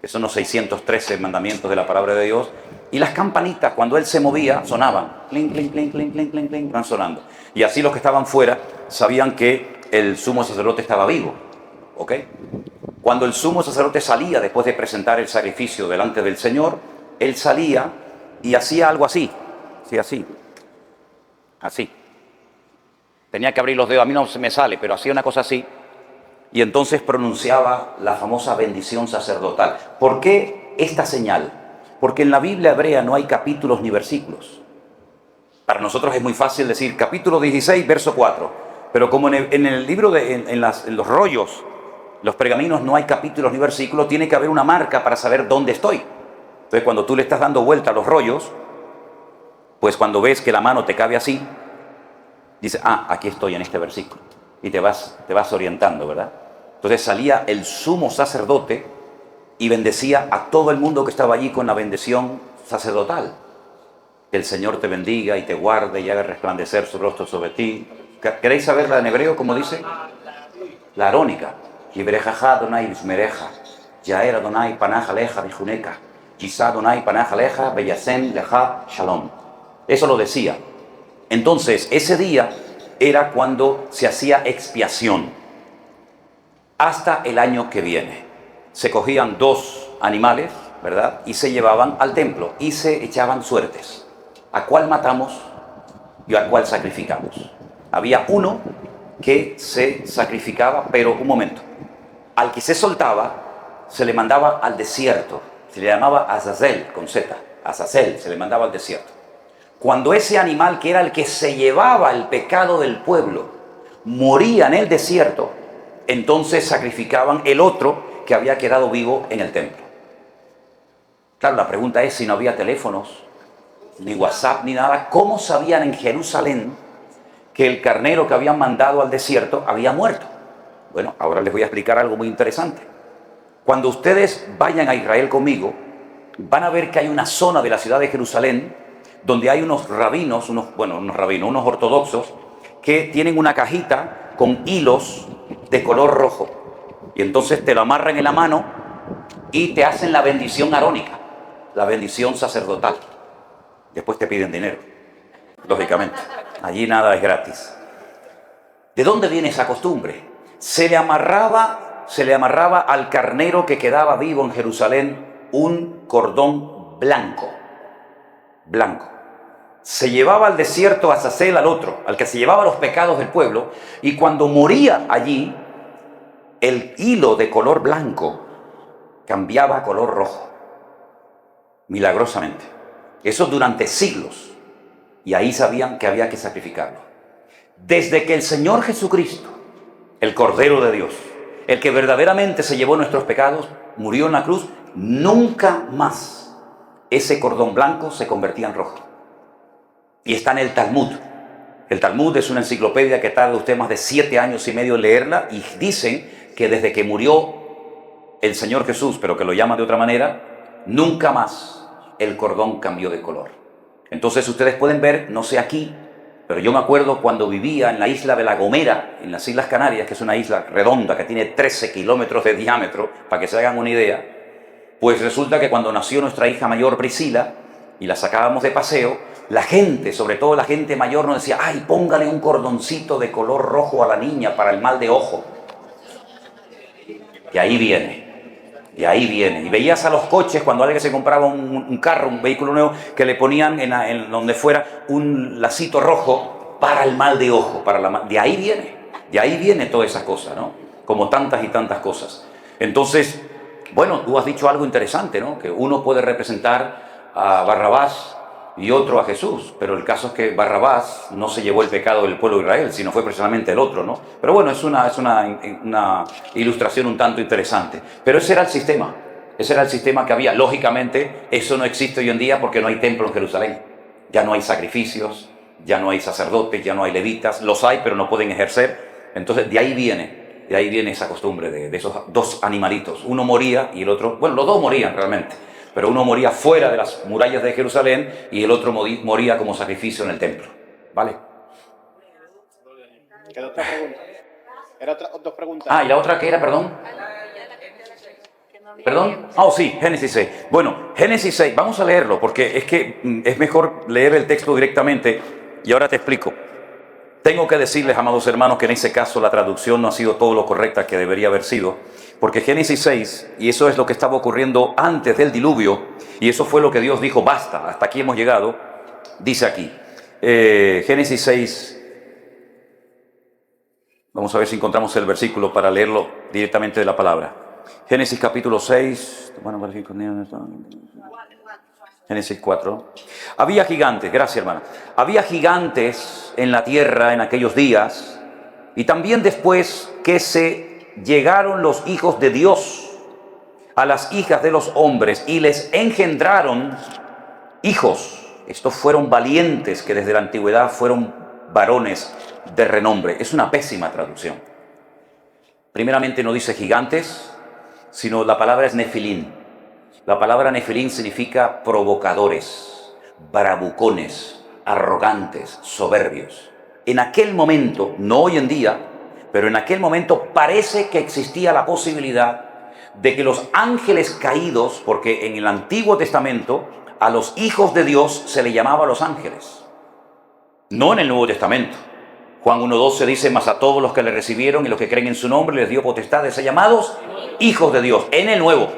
que son los 613 mandamientos de la palabra de Dios. Y las campanitas, cuando él se movía, sonaban. Clink, clink, clink, clink, clink, clink, clink, van sonando. Y así los que estaban fuera sabían que el sumo sacerdote estaba vivo. ¿Ok? Cuando el sumo sacerdote salía después de presentar el sacrificio delante del Señor, él salía y hacía algo así. Sí, así. Así. Tenía que abrir los dedos, a mí no se me sale, pero hacía una cosa así. Y entonces pronunciaba la famosa bendición sacerdotal. ¿Por qué esta señal? Porque en la Biblia hebrea no hay capítulos ni versículos. Para nosotros es muy fácil decir capítulo 16, verso 4. Pero como en el libro, en los rollos, los pergaminos, no hay capítulos ni versículos, tiene que haber una marca para saber dónde estoy. Entonces cuando tú le estás dando vuelta a los rollos, pues cuando ves que la mano te cabe así, dices, aquí estoy en este versículo. Y te vas orientando, ¿verdad? Entonces salía el sumo sacerdote y bendecía a todo el mundo que estaba allí con la bendición sacerdotal. Que el Señor te bendiga y te guarde y haga resplandecer su rostro sobre ti. ¿Queréis saberla en hebreo, como dice? La arónica. Yibrejaja Adonai Bismereja, Yaer Adonai Panaj Aleja Bijuneka, Yisá Adonai Panaj Aleja Beyasem Leja Shalom. Eso lo decía. Entonces, ese día era cuando se hacía expiación. Hasta el año que viene. Se cogían 2 animales, ¿verdad? Y se llevaban al templo y se echaban suertes. ¿A cuál matamos y a cuál sacrificamos? Había uno que se sacrificaba, pero un momento. Al que se soltaba, se le mandaba al desierto. Se le llamaba Azazel, con Z. Azazel, se le mandaba al desierto. Cuando ese animal, que era el que se llevaba el pecado del pueblo, moría en el desierto, entonces sacrificaban el otro que había quedado vivo en el templo. Claro, la pregunta es, si no había teléfonos, ni WhatsApp, ni nada, ¿cómo sabían en Jerusalén que el carnero que habían mandado al desierto había muerto? Bueno, ahora les voy a explicar algo muy interesante. Cuando ustedes vayan a Israel conmigo, van a ver que hay una zona de la ciudad de Jerusalén donde hay unos rabinos, unos ortodoxos, que tienen una cajita con hilos de color rojo. Y entonces te lo amarran en la mano y te hacen la bendición arónica, la bendición sacerdotal. Después te piden dinero, lógicamente. Allí nada es gratis. ¿De dónde viene esa costumbre? Se le amarraba al carnero que quedaba vivo en Jerusalén un cordón blanco. Blanco. Se llevaba al desierto a Azazel, al otro, al que se llevaba los pecados del pueblo, y cuando moría allí, el hilo de color blanco cambiaba a color rojo, milagrosamente. Eso durante siglos, y ahí sabían que había que sacrificarlo. Desde que el Señor Jesucristo, el Cordero de Dios, el que verdaderamente se llevó nuestros pecados, murió en la cruz, nunca más ese cordón blanco se convertía en rojo. Y está en el Talmud. El Talmud es una enciclopedia que tarda usted más de 7 años y medio en leerla, y dicen que desde que murió el Señor Jesús, pero que lo llaman de otra manera, nunca más el cordón cambió de color. Entonces ustedes pueden ver, no sé aquí, pero yo me acuerdo cuando vivía en la isla de La Gomera, en las Islas Canarias, que es una isla redonda que tiene 13 kilómetros de diámetro, para que se hagan una idea, pues resulta que cuando nació nuestra hija mayor Priscila, y la sacábamos de paseo, la gente, sobre todo la gente mayor, nos decía, ay, póngale un cordoncito de color rojo a la niña para el mal de ojo. Y ahí viene, y veías a los coches cuando alguien se compraba un carro, un vehículo nuevo, que le ponían en donde fuera un lacito rojo para el mal de ojo, de ahí viene toda esa cosa, ¿no? Como tantas y tantas cosas. Entonces, bueno, tú has dicho algo interesante, ¿no? Que uno puede representar a Barrabás y otro a Jesús, pero el caso es que Barrabás no se llevó el pecado del pueblo de Israel, sino fue precisamente el otro, ¿no? Pero bueno, es una ilustración un tanto interesante. Pero ese era el sistema que había. Lógicamente, eso no existe hoy en día porque no hay templo en Jerusalén. Ya no hay sacrificios, ya no hay sacerdotes, ya no hay levitas. Los hay, pero no pueden ejercer. Entonces, de ahí viene esa costumbre de esos dos animalitos. Uno moría y el otro, bueno, los dos morían realmente, pero uno moría fuera de las murallas de Jerusalén y el otro moría como sacrificio en el templo. ¿Vale? ¿Queda otra pregunta? Era dos preguntas. Ah, ¿y la otra qué era, perdón? ¿Perdón? Oh, sí, Génesis 6. Bueno, Génesis 6, vamos a leerlo, porque es que es mejor leer el texto directamente, y ahora te explico. Tengo que decirles, amados hermanos, que en ese caso la traducción no ha sido todo lo correcta que debería haber sido, porque Génesis 6, y eso es lo que estaba ocurriendo antes del diluvio, y eso fue lo que Dios dijo, basta, hasta aquí hemos llegado, dice aquí, Génesis 6, vamos a ver si encontramos el versículo para leerlo directamente de la palabra. Génesis capítulo 6, Génesis 4. Había gigantes, gracias hermana, había gigantes en la tierra en aquellos días, y también después que se llegaron los hijos de Dios a las hijas de los hombres y les engendraron hijos. Estos fueron valientes que desde la antigüedad fueron varones de renombre. Es una pésima traducción. Primeramente no dice gigantes, sino la palabra es nefilín. La palabra nefilín significa provocadores, bravucones, arrogantes, soberbios. En aquel momento, no hoy en día, pero en aquel momento parece que existía la posibilidad de que los ángeles caídos, porque en el Antiguo Testamento a los hijos de Dios se le llamaba los ángeles, no en el Nuevo Testamento. Juan 1:12 dice, mas a todos los que le recibieron y los que creen en su nombre les dio potestad de ser llamados hijos de Dios. En el Nuevo,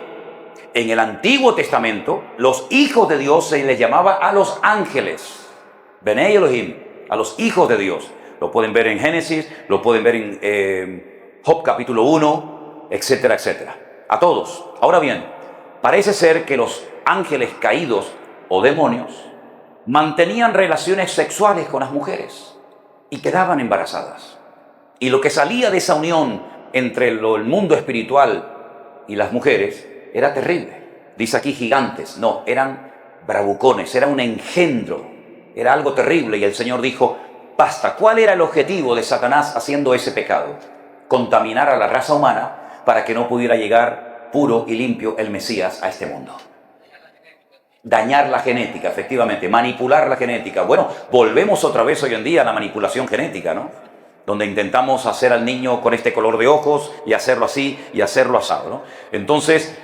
en el Antiguo Testamento, los hijos de Dios se les llamaba a los ángeles, Benei Elohim, a los hijos de Dios. Lo pueden ver en Génesis, lo pueden ver en Job capítulo 1, etcétera, etcétera. A todos. Ahora bien, parece ser que los ángeles caídos o demonios mantenían relaciones sexuales con las mujeres y quedaban embarazadas. Y lo que salía de esa unión entre el mundo espiritual y las mujeres era terrible. Dice aquí gigantes, no, eran bravucones, era un engendro, era algo terrible. Y el Señor dijo, basta. ¿Cuál era el objetivo de Satanás haciendo ese pecado? Contaminar a la raza humana para que no pudiera llegar puro y limpio el Mesías a este mundo. Dañar la genética, efectivamente, manipular la genética. Bueno, volvemos otra vez hoy en día a la manipulación genética, ¿no? Donde intentamos hacer al niño con este color de ojos y hacerlo así y hacerlo asado, ¿no? Entonces,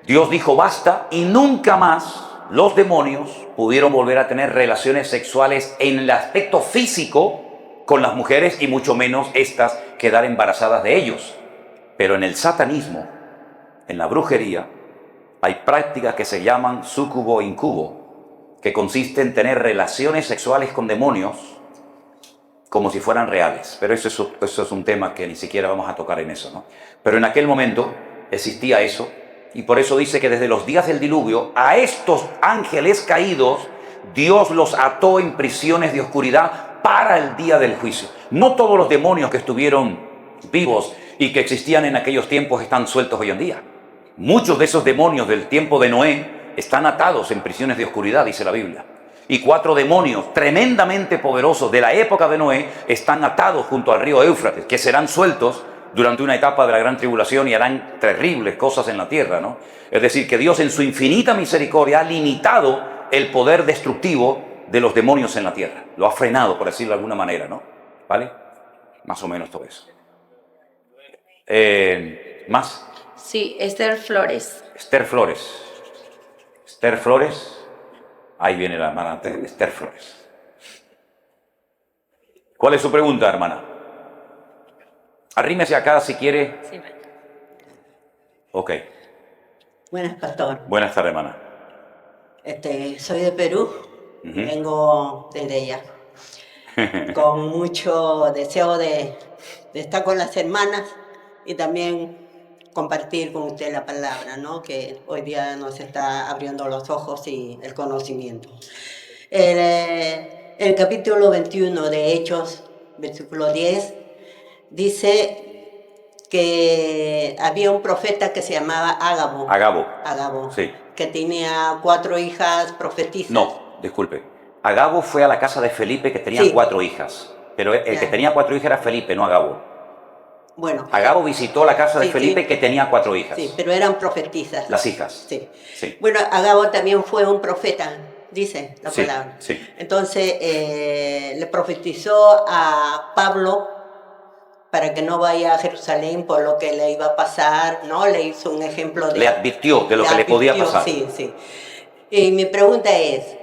Dios dijo basta y nunca más los demonios pudieron volver a tener relaciones sexuales en el aspecto físico con las mujeres y mucho menos estas quedar embarazadas de ellos. Pero en el satanismo, en la brujería, hay prácticas que se llaman súcubo e incubo, que consiste en tener relaciones sexuales con demonios como si fueran reales. Pero eso es un tema que ni siquiera vamos a tocar en eso, ¿no? Pero en aquel momento existía eso, y por eso dice que desde los días del diluvio a estos ángeles caídos Dios los ató en prisiones de oscuridad para el día del juicio. No todos los demonios que estuvieron vivos y que existían en aquellos tiempos están sueltos hoy en día. Muchos de esos demonios del tiempo de Noé están atados en prisiones de oscuridad, dice la Biblia. Y 4 demonios tremendamente poderosos de la época de Noé están atados junto al río Éufrates, que serán sueltos durante una etapa de la gran tribulación y harán terribles cosas en la tierra, ¿no? Es decir, que Dios en su infinita misericordia ha limitado el poder destructivo de los demonios en la tierra. Lo ha frenado, por decirlo de alguna manera, ¿no? ¿Vale? Más o menos todo eso. ¿Más? Sí, Esther Flores. Esther Flores. Esther Flores. Ahí viene la hermana Esther Flores. ¿Cuál es su pregunta, hermana? Arrímese acá si quiere. Sí. Ok. Buenas, pastor. Buenas tardes, hermana. Soy de Perú. Vengo desde allá. Con mucho deseo de estar con las hermanas y también compartir con usted la palabra, ¿no? Que hoy día nos está abriendo los ojos y el conocimiento. El capítulo 21 de Hechos, versículo 10, dice que había un profeta que se llamaba Ágabo. Ágabo. Sí. Que tenía 4 hijas profetisas. No, disculpe. Agabo fue a la casa de Felipe, que tenía 4 hijas. Pero el que tenía 4 hijas era Felipe, no Agabo. Bueno. Agabo visitó la casa de Felipe, que tenía 4 hijas. Sí, pero eran profetisas. Las hijas. Sí. Bueno, Agabo también fue un profeta, dice la palabra. Sí. Entonces, le profetizó a Pablo para que no vaya a Jerusalén por lo que le iba a pasar, ¿no? Le hizo un ejemplo de... Le advirtió de lo que le podía pasar. Sí. Y mi pregunta es,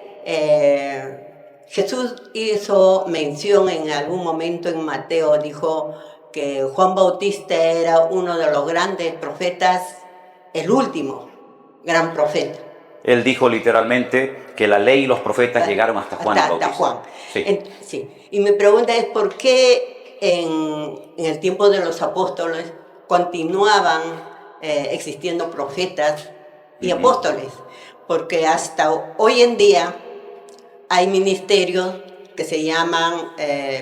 Jesús hizo mención en algún momento en Mateo, dijo que Juan Bautista era uno de los grandes profetas, el último gran profeta. Él dijo literalmente que la ley y los profetas llegaron hasta Juan Bautista. Hasta Juan. Sí. Y mi pregunta es, ¿por qué en el tiempo de los apóstoles continuaban existiendo profetas y apóstoles? Porque hasta hoy en día hay ministerios que se llaman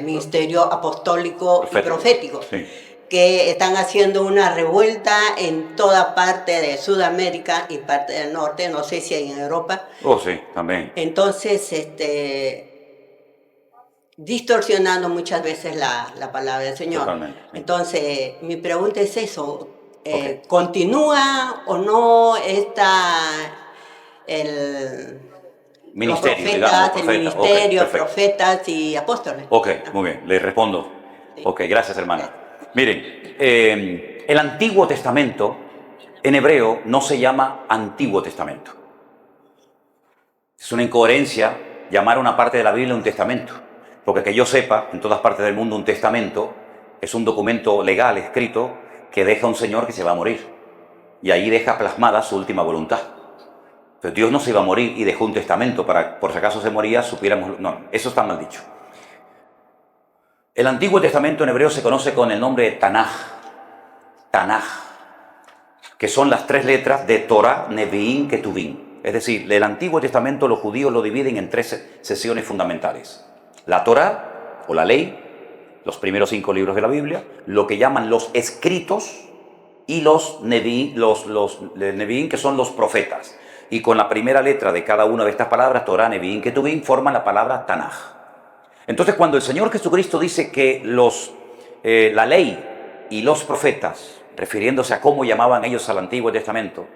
ministerio apostólico y profético, que están haciendo una revuelta en toda parte de Sudamérica y parte del norte, no sé si hay en Europa. Oh, sí, también. Entonces, distorsionando muchas veces la palabra del Señor. Totalmente. Entonces, mi pregunta es eso, ¿continúa o no el ministerio, profetas y apóstoles? Ok, muy bien, le respondo. Sí. Ok, gracias, hermana. Miren, el Antiguo Testamento en hebreo no se llama Antiguo Testamento. Es una incoherencia llamar a una parte de la Biblia un testamento, porque que yo sepa, en todas partes del mundo un testamento es un documento legal escrito que deja a un señor que se va a morir, y ahí deja plasmada su última voluntad. Pero Dios no se iba a morir y dejó un testamento para, por si acaso se moría, supiéramos... No, eso está mal dicho. El Antiguo Testamento en hebreo se conoce con el nombre de Tanaj, que son las 3 letras de Torah, Nevi'im, Ketuvim. Es decir, el Antiguo Testamento los judíos lo dividen en 3 sesiones fundamentales. La Torah, o la ley, los primeros 5 libros de la Biblia, lo que llaman los escritos, y los Nevi'im, que son los profetas. Y con la primera letra de cada una de estas palabras, Torah, Nevi'im, Ketuvim, forman la palabra Tanaj. Entonces, cuando el Señor Jesucristo dice que la ley y los profetas, refiriéndose a cómo llamaban ellos al Antiguo Testamento,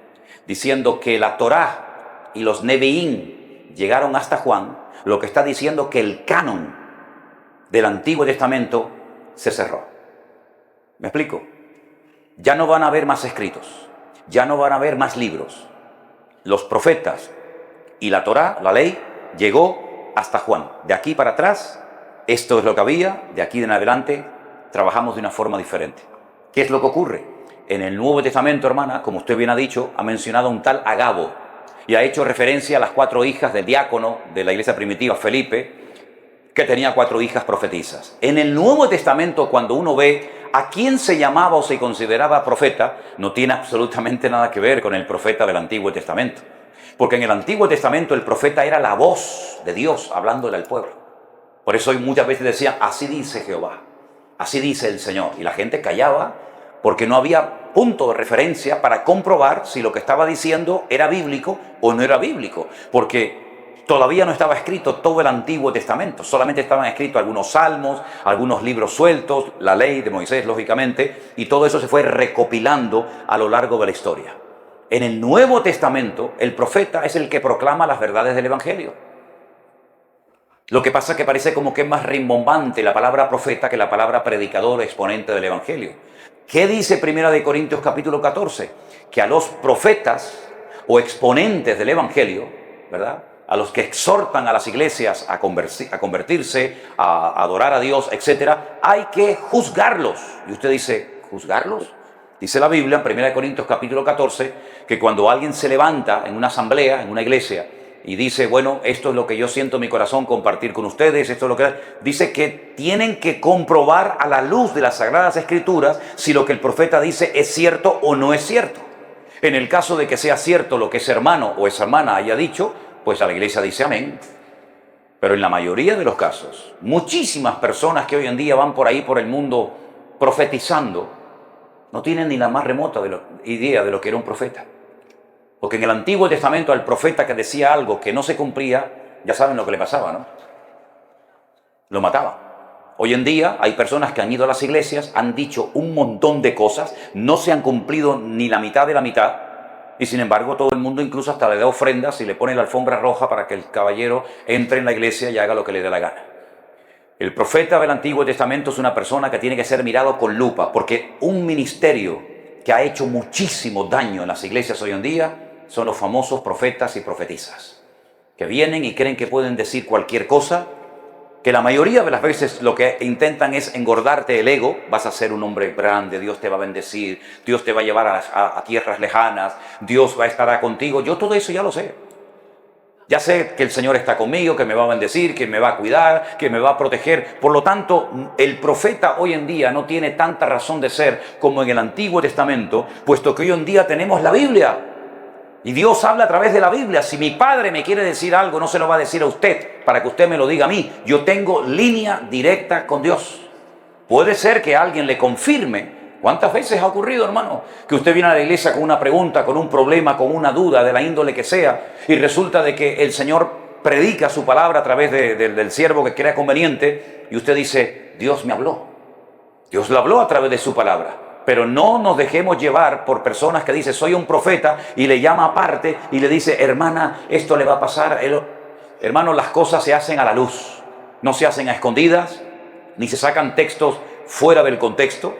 diciendo que la Torá y los Nevi'im llegaron hasta Juan, lo que está diciendo que el canon del Antiguo Testamento se cerró. ¿Me explico? Ya no van a haber más escritos, ya no van a haber más libros. Los profetas Y la Torá, la ley, llegó hasta Juan. De aquí para atrás, esto es lo que había, de aquí en adelante trabajamos de una forma diferente. ¿Qué es lo que ocurre? En el Nuevo Testamento, hermana, como usted bien ha dicho, ha mencionado a un tal Agabo y ha hecho referencia a las 4 hijas del diácono de la iglesia primitiva, Felipe, que tenía 4 hijas profetizas. En el Nuevo Testamento, cuando uno ve a quién se llamaba o se consideraba profeta, no tiene absolutamente nada que ver con el profeta del Antiguo Testamento. Porque en el Antiguo Testamento el profeta era la voz de Dios hablándole al pueblo. Por eso muchas veces decían, así dice Jehová, así dice el Señor. Y la gente callaba porque no había punto de referencia para comprobar si lo que estaba diciendo era bíblico o no era bíblico. Porque todavía no estaba escrito todo el Antiguo Testamento, solamente estaban escritos algunos salmos, algunos libros sueltos, la ley de Moisés, lógicamente, y todo eso se fue recopilando a lo largo de la historia. En el Nuevo Testamento, el profeta es el que proclama las verdades del Evangelio. Lo que pasa es que parece como que es más rimbombante la palabra profeta que la palabra predicador o exponente del Evangelio. ¿Qué dice 1 Corintios capítulo 14? Que a los profetas o exponentes del Evangelio, ¿verdad?, a los que exhortan a las iglesias a convertirse, a adorar a Dios, etc., hay que juzgarlos. Y usted dice, ¿juzgarlos? Dice la Biblia en 1 Corintios capítulo 14 que cuando alguien se levanta en una asamblea, en una iglesia, y dice, bueno, esto es lo que yo siento en mi corazón compartir con ustedes, esto es lo que... Dice que tienen que comprobar a la luz de las Sagradas Escrituras si lo que el profeta dice es cierto o no es cierto. En el caso de que sea cierto lo que ese hermano o esa hermana haya dicho, pues a la iglesia dice amén. Pero en la mayoría de los casos, muchísimas personas que hoy en día van por ahí por el mundo profetizando, no tienen ni la más remota idea de lo que era un profeta. Porque en el Antiguo Testamento al profeta que decía algo que no se cumplía, ya saben lo que le pasaba, ¿no? Lo mataba. Hoy en día hay personas que han ido a las iglesias, han dicho un montón de cosas, no se han cumplido ni la mitad de la mitad, y sin embargo todo el mundo incluso hasta le da ofrendas y le pone la alfombra roja para que el caballero entre en la iglesia y haga lo que le dé la gana. El profeta del Antiguo Testamento es una persona que tiene que ser mirado con lupa, porque un ministerio que ha hecho muchísimo daño en las iglesias hoy en día son los famosos profetas y profetisas, que vienen y creen que pueden decir cualquier cosa, que la mayoría de las veces lo que intentan es engordarte el ego. Vas a ser un hombre grande, Dios te va a bendecir, Dios te va a llevar a tierras lejanas, Dios va a estar contigo. Yo todo eso ya lo sé. Ya sé que el Señor está conmigo, que me va a bendecir, que me va a cuidar, que me va a proteger. Por lo tanto, el profeta hoy en día no tiene tanta razón de ser como en el Antiguo Testamento, puesto que hoy en día tenemos la Biblia. Y Dios habla a través de la Biblia. Si mi padre me quiere decir algo, no se lo va a decir a usted para que usted me lo diga a mí. Yo tengo línea directa con Dios. Puede ser que alguien le confirme. ¿Cuántas veces ha ocurrido, hermano? Que usted viene a la iglesia con una pregunta, con un problema, con una duda de la índole que sea, y resulta de que el Señor predica su palabra a través del siervo que crea conveniente, y usted dice, Dios me habló. Dios le habló a través de su palabra. Pero no nos dejemos llevar por personas que dicen, soy un profeta, y le llama aparte y le dice, hermana, esto le va a pasar. Hermano, las cosas se hacen a la luz, no se hacen a escondidas, ni se sacan textos fuera del contexto.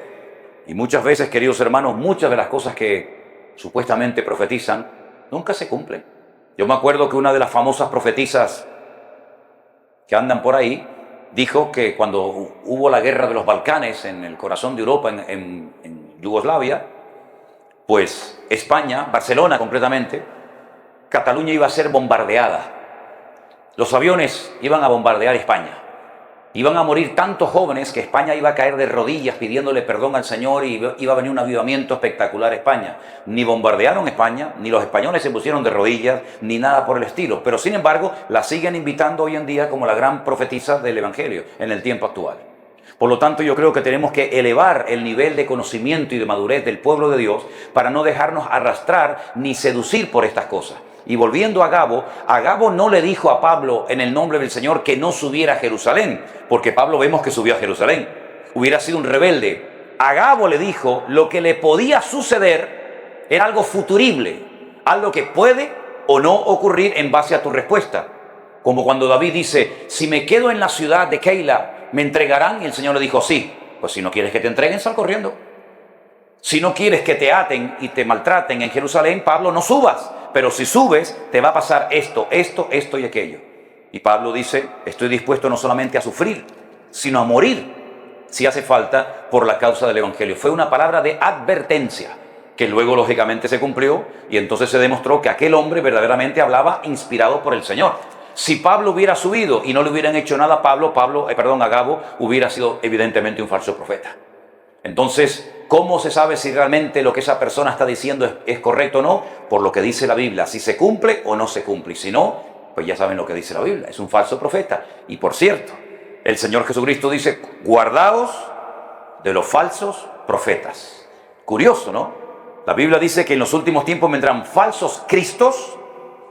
Y muchas veces, queridos hermanos, muchas de las cosas que supuestamente profetizan nunca se cumplen. Yo me acuerdo que una de las famosas profetisas que andan por ahí dijo que cuando hubo la guerra de los Balcanes en el corazón de Europa, en Yugoslavia, pues España, Barcelona concretamente, Cataluña iba a ser bombardeada. Los aviones iban a bombardear España. Iban a morir tantos jóvenes que España iba a caer de rodillas pidiéndole perdón al Señor y iba a venir un avivamiento espectacular a España. Ni bombardearon España, ni los españoles se pusieron de rodillas, ni nada por el estilo. Pero sin embargo, la siguen invitando hoy en día como la gran profetisa del Evangelio en el tiempo actual. Por lo tanto, yo creo que tenemos que elevar el nivel de conocimiento y de madurez del pueblo de Dios para no dejarnos arrastrar ni seducir por estas cosas. Y volviendo a Agabo no le dijo a Pablo en el nombre del Señor que no subiera a Jerusalén, porque Pablo vemos que subió a Jerusalén. Hubiera sido un rebelde. Agabo le dijo lo que le podía suceder era algo futurible, algo que puede o no ocurrir en base a tu respuesta. Como cuando David dice, si me quedo en la ciudad de Keila, ¿me entregarán? Y el Señor le dijo, sí. Pues si no quieres que te entreguen, sal corriendo. Si no quieres que te aten y te maltraten en Jerusalén, Pablo, no subas. pero si subes te va a pasar esto, esto, esto y aquello. Y Pablo dice, estoy dispuesto no solamente a sufrir, sino a morir si hace falta por la causa del Evangelio. Fue una palabra de advertencia que luego lógicamente se cumplió y entonces se demostró que aquel hombre verdaderamente hablaba inspirado por el Señor. Si Pablo hubiera subido y no le hubieran hecho nada a Agabo hubiera sido evidentemente un falso profeta. Entonces, ¿cómo se sabe si realmente lo que esa persona está diciendo es correcto o no? Por lo que dice la Biblia, si se cumple o no se cumple. Y si no, pues ya saben lo que dice la Biblia, es un falso profeta. Y por cierto, el Señor Jesucristo dice, guardaos de los falsos profetas. Curioso, ¿no? La Biblia dice que en los últimos tiempos vendrán falsos cristos.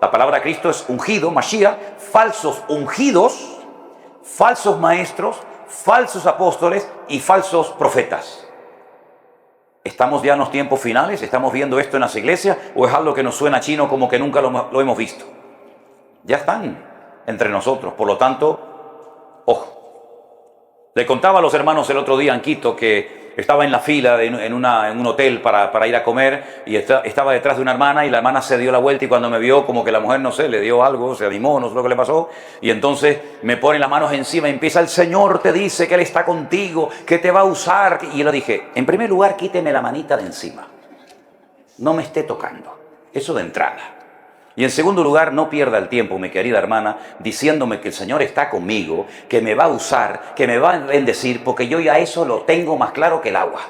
La palabra Cristo es ungido, Mashiach, falsos ungidos, falsos maestros, falsos apóstoles y falsos profetas. ¿Estamos ya en los tiempos finales? ¿Estamos viendo esto en las iglesias? ¿O es algo que nos suena chino como que nunca lo hemos visto? Ya están entre nosotros, por lo tanto, ojo. Le contaba a los hermanos el otro día en Quito que estaba en la fila en un hotel para ir a comer y estaba detrás de una hermana y la hermana se dio la vuelta y cuando me vio como que la mujer, no sé, le dio algo, se animó, no sé lo que le pasó y entonces me pone las manos encima y empieza, el Señor te dice que Él está contigo, que te va a usar. Y yo le dije, en primer lugar, quíteme la manita de encima, no me esté tocando, eso de entrada. Y en segundo lugar, no pierda el tiempo, mi querida hermana, diciéndome que el Señor está conmigo, que me va a usar, que me va a bendecir, porque yo ya eso lo tengo más claro que el agua.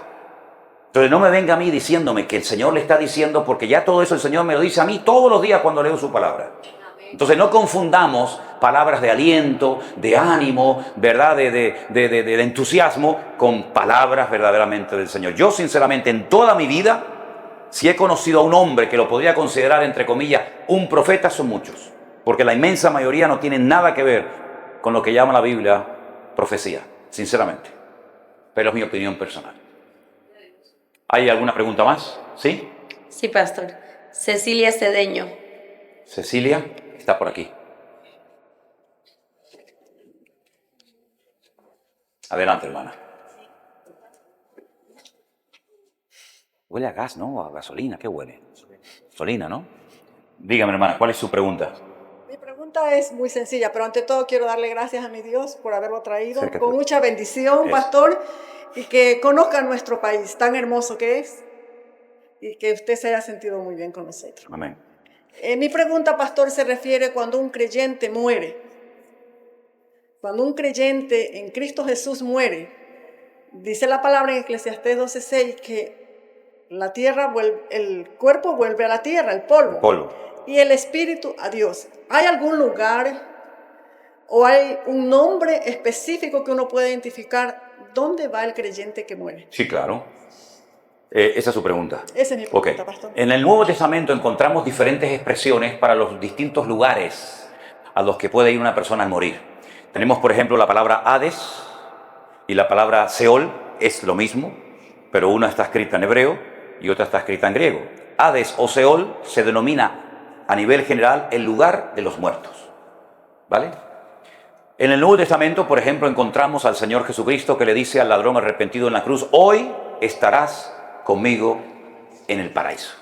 Entonces no me venga a mí diciéndome que el Señor le está diciendo, porque ya todo eso el Señor me lo dice a mí todos los días cuando leo su palabra. Entonces no confundamos palabras de aliento, de ánimo, ¿verdad? De entusiasmo con palabras verdaderamente del Señor. Yo sinceramente en toda mi vida, si he conocido a un hombre que lo podría considerar, entre comillas, un profeta, son muchos. Porque la inmensa mayoría no tienen nada que ver con lo que llama la Biblia profecía, sinceramente. Pero es mi opinión personal. ¿Hay alguna pregunta más? ¿Sí? Sí, pastor. Cecilia Cedeño. Cecilia está por aquí. Adelante, hermana. Huele a gas, ¿no? A gasolina. ¿Qué huele? Gasolina, ¿no? Dígame, hermana, ¿cuál es su pregunta? Mi pregunta es muy sencilla, pero ante todo quiero darle gracias a mi Dios por haberlo traído Acércate. con mucha bendición, pastor, y que conozca nuestro país tan hermoso que es y que usted se haya sentido muy bien con nosotros. Amén. Mi pregunta, pastor, se refiere cuando un creyente muere. Cuando un creyente en Cristo Jesús muere, dice la palabra en Eclesiastés 12:6 que la tierra el cuerpo vuelve a la tierra, el polvo. Y el espíritu a Dios. ¿Hay algún lugar o hay un nombre específico que uno puede identificar dónde va el creyente que muere? Sí, claro. Esa es su pregunta. Esa es mi pregunta, pastor. En el Nuevo Testamento encontramos diferentes expresiones para los distintos lugares a los que puede ir una persona al morir. Tenemos, por ejemplo, la palabra Hades y la palabra Seol, es lo mismo, pero una está escrita en hebreo y otra está escrita en griego. Hades o Seol se denomina a nivel general el lugar de los muertos. ¿Vale? En el Nuevo Testamento, por ejemplo, encontramos al Señor Jesucristo que le dice al ladrón arrepentido en la cruz, hoy estarás conmigo en el paraíso.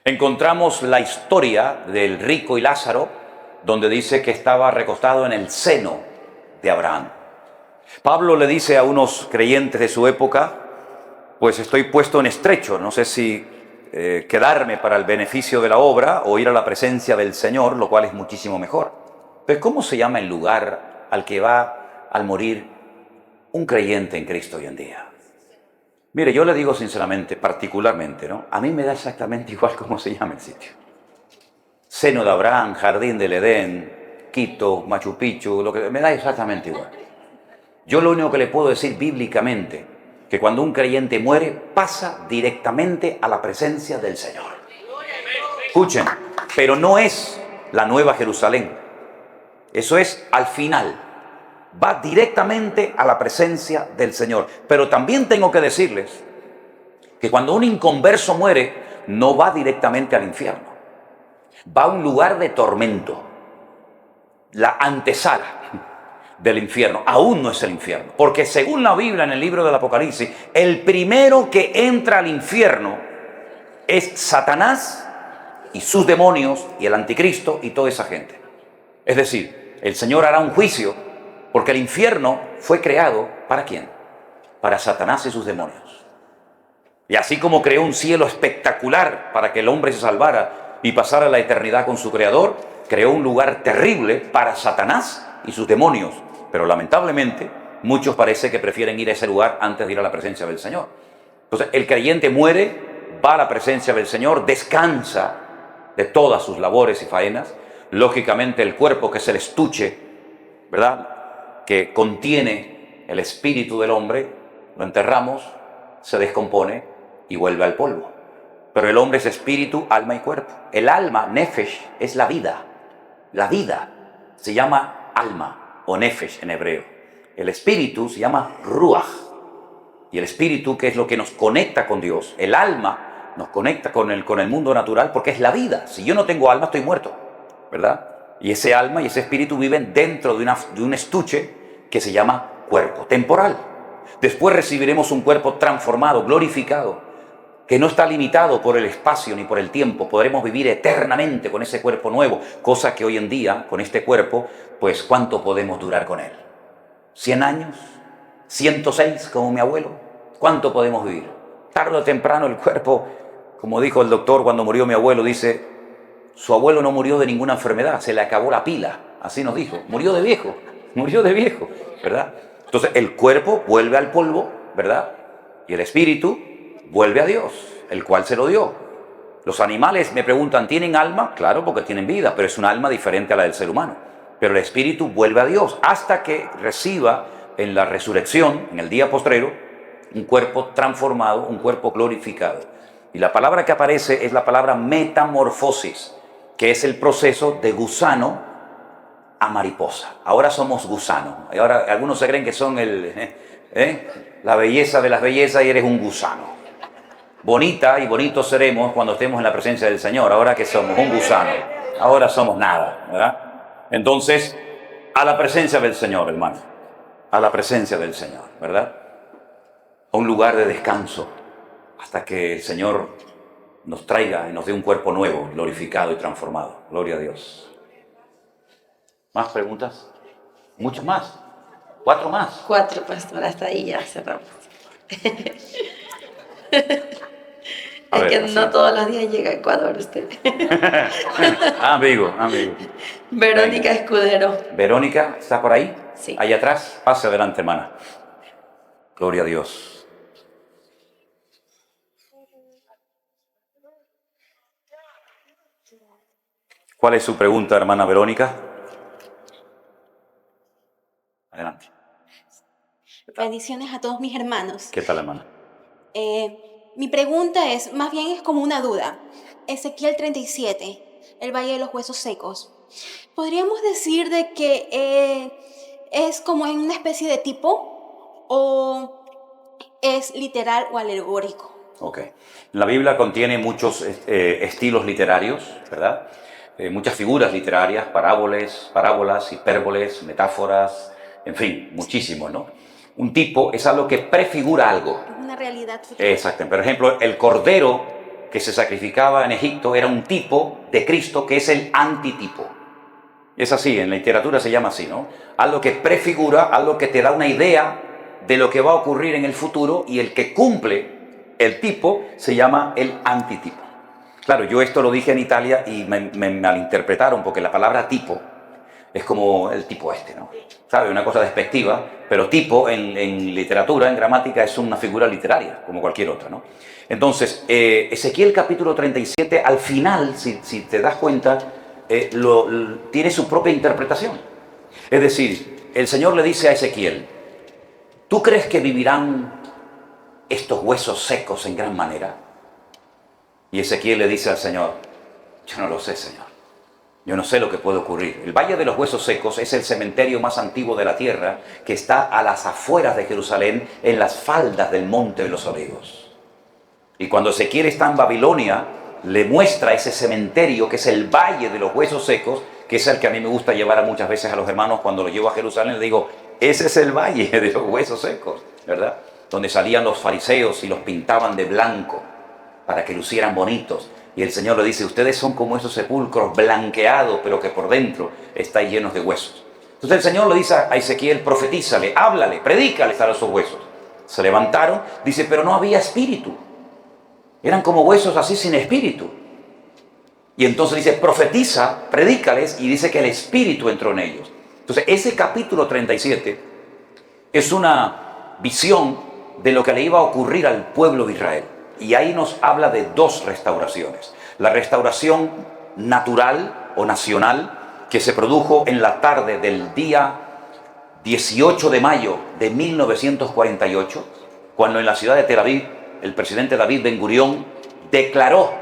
Encontramos la historia del rico y Lázaro, donde dice que estaba recostado en el seno de Abraham. Pablo le dice a unos creyentes de su época, pues estoy puesto en estrecho, no sé si quedarme para el beneficio de la obra o ir a la presencia del Señor, lo cual es muchísimo mejor. Pero ¿cómo se llama el lugar al que va al morir un creyente en Cristo hoy en día? Mire, yo le digo sinceramente, particularmente, ¿no? A mí me da exactamente igual cómo se llama el sitio. Seno de Abraham, Jardín del Edén, Quito, Machu Picchu, lo que me da exactamente igual. Yo lo único que le puedo decir bíblicamente, que cuando un creyente muere, pasa directamente a la presencia del Señor. Escuchen, pero no es la Nueva Jerusalén. Eso es al final. Va directamente a la presencia del Señor. Pero también tengo que decirles que cuando un inconverso muere, no va directamente al infierno. Va a un lugar de tormento. La antesala del infierno. Aún no es el infierno. Porque según la Biblia en el libro del Apocalipsis, el primero que entra al infierno es Satanás y sus demonios y el anticristo y toda esa gente. Es decir, el Señor hará un juicio porque el infierno fue creado ¿para quién? Para Satanás y sus demonios. Y así como creó un cielo espectacular para que el hombre se salvara y pasara la eternidad con su Creador, creó un lugar terrible para Satanás y sus demonios. Pero lamentablemente, muchos parece que prefieren ir a ese lugar antes de ir a la presencia del Señor. Entonces, el creyente muere, va a la presencia del Señor, descansa de todas sus labores y faenas. Lógicamente, el cuerpo, que es el estuche, ¿verdad?, que contiene el espíritu del hombre, lo enterramos, se descompone y vuelve al polvo. Pero el hombre es espíritu, alma y cuerpo. El alma, nefesh, es la vida. La vida se llama alma o nefesh en hebreo. El espíritu se llama ruach. Y el espíritu, que es lo que nos conecta con Dios, el alma nos conecta con el mundo natural porque es la vida. Si yo no tengo alma, estoy muerto, ¿verdad? Y ese alma y ese espíritu viven dentro de un estuche que se llama cuerpo temporal. Después recibiremos un cuerpo transformado, glorificado, que no está limitado por el espacio ni por el tiempo. Podremos vivir eternamente con ese cuerpo nuevo, cosa que hoy en día, con este cuerpo, pues ¿cuánto podemos durar con él? ¿100 años? ¿106 como mi abuelo? ¿Cuánto podemos vivir? Tarde o temprano el cuerpo, como dijo el doctor cuando murió mi abuelo, dice, su abuelo no murió de ninguna enfermedad, se le acabó la pila, así nos dijo, murió de viejo, ¿verdad? Entonces el cuerpo vuelve al polvo, ¿verdad? Y el espíritu vuelve a Dios, el cual se lo dio. Los animales, me preguntan, ¿tienen alma? Claro, porque tienen vida, pero es un alma diferente a la del ser humano. Pero el espíritu vuelve a Dios hasta que reciba en la resurrección, en el día postrero, un cuerpo transformado, un cuerpo glorificado. Y la palabra que aparece es la palabra metamorfosis, que es el proceso de gusano a mariposa. Ahora somos gusano. Y ahora algunos se creen que son la belleza de las bellezas y eres un gusano. Bonita y bonitos seremos cuando estemos en la presencia del Señor. Ahora que somos un gusano, ahora somos nada, ¿verdad? Entonces, a la presencia del Señor, hermano, a la presencia del Señor, ¿verdad? A un lugar de descanso hasta que el Señor nos traiga y nos dé un cuerpo nuevo, glorificado y transformado. Gloria a Dios. ¿Más preguntas? ¿Muchas más? ¿4 más? 4, pastor, hasta ahí ya cerramos. Es que no todos los días llega a Ecuador usted. Amigo. Verónica Escudero. Verónica, ¿está por ahí? Sí. Ahí atrás, pase adelante, hermana. Gloria a Dios. ¿Cuál es su pregunta, hermana Verónica? Adelante. Bendiciones a todos mis hermanos. ¿Qué tal, hermana? Mi pregunta es, más bien es como una duda. Ezequiel 37, el Valle de los Huesos Secos. ¿Podríamos decir de que es como en una especie de tipo o es literal o alegórico? Ok. La Biblia contiene muchos estilos literarios, ¿verdad? Muchas figuras literarias, parábolas, hipérboles, metáforas, en fin, muchísimo, ¿no? Un tipo es algo que prefigura algo. Una realidad futura. Exacto. Por ejemplo, el cordero que se sacrificaba en Egipto era un tipo de Cristo que es el antitipo. Es así, en la literatura se llama así, ¿no? Algo que prefigura, algo que te da una idea de lo que va a ocurrir en el futuro, y el que cumple el tipo se llama el antitipo. Claro, yo esto lo dije en Italia y me malinterpretaron, porque la palabra tipo es como el tipo este, ¿no? ¿Sabe? Una cosa despectiva, pero tipo en literatura, en gramática, es una figura literaria, como cualquier otra, ¿no? Entonces, Ezequiel capítulo 37, al final, si te das cuenta, tiene su propia interpretación. Es decir, el Señor le dice a Ezequiel, ¿tú crees que vivirán estos huesos secos en gran manera? Y Ezequiel le dice al Señor, yo no lo sé, Señor. Yo no sé lo que puede ocurrir. El Valle de los Huesos Secos es el cementerio más antiguo de la tierra, que está a las afueras de Jerusalén, en las faldas del Monte de los Olivos. Y cuando Ezequiel está en Babilonia, le muestra ese cementerio que es el Valle de los Huesos Secos, que es el que a mí me gusta llevar muchas veces a los hermanos cuando los llevo a Jerusalén. Les digo, ese es el Valle de los Huesos Secos, ¿verdad? Donde salían los fariseos y los pintaban de blanco para que lucieran bonitos. Y el Señor le dice, ustedes son como esos sepulcros blanqueados, pero que por dentro están llenos de huesos. Entonces el Señor le dice a Ezequiel, profetízale, háblale, predícales a esos huesos. Se levantaron, dice, pero no había espíritu. Eran como huesos así sin espíritu. Y entonces dice, profetiza, predícales, y dice que el espíritu entró en ellos. Entonces ese capítulo 37 es una visión de lo que le iba a ocurrir al pueblo de Israel. Y ahí nos habla de dos restauraciones. La restauración natural o nacional que se produjo en la tarde del día 18 de mayo de 1948, cuando en la ciudad de Tel Aviv el presidente David Ben Gurión declaró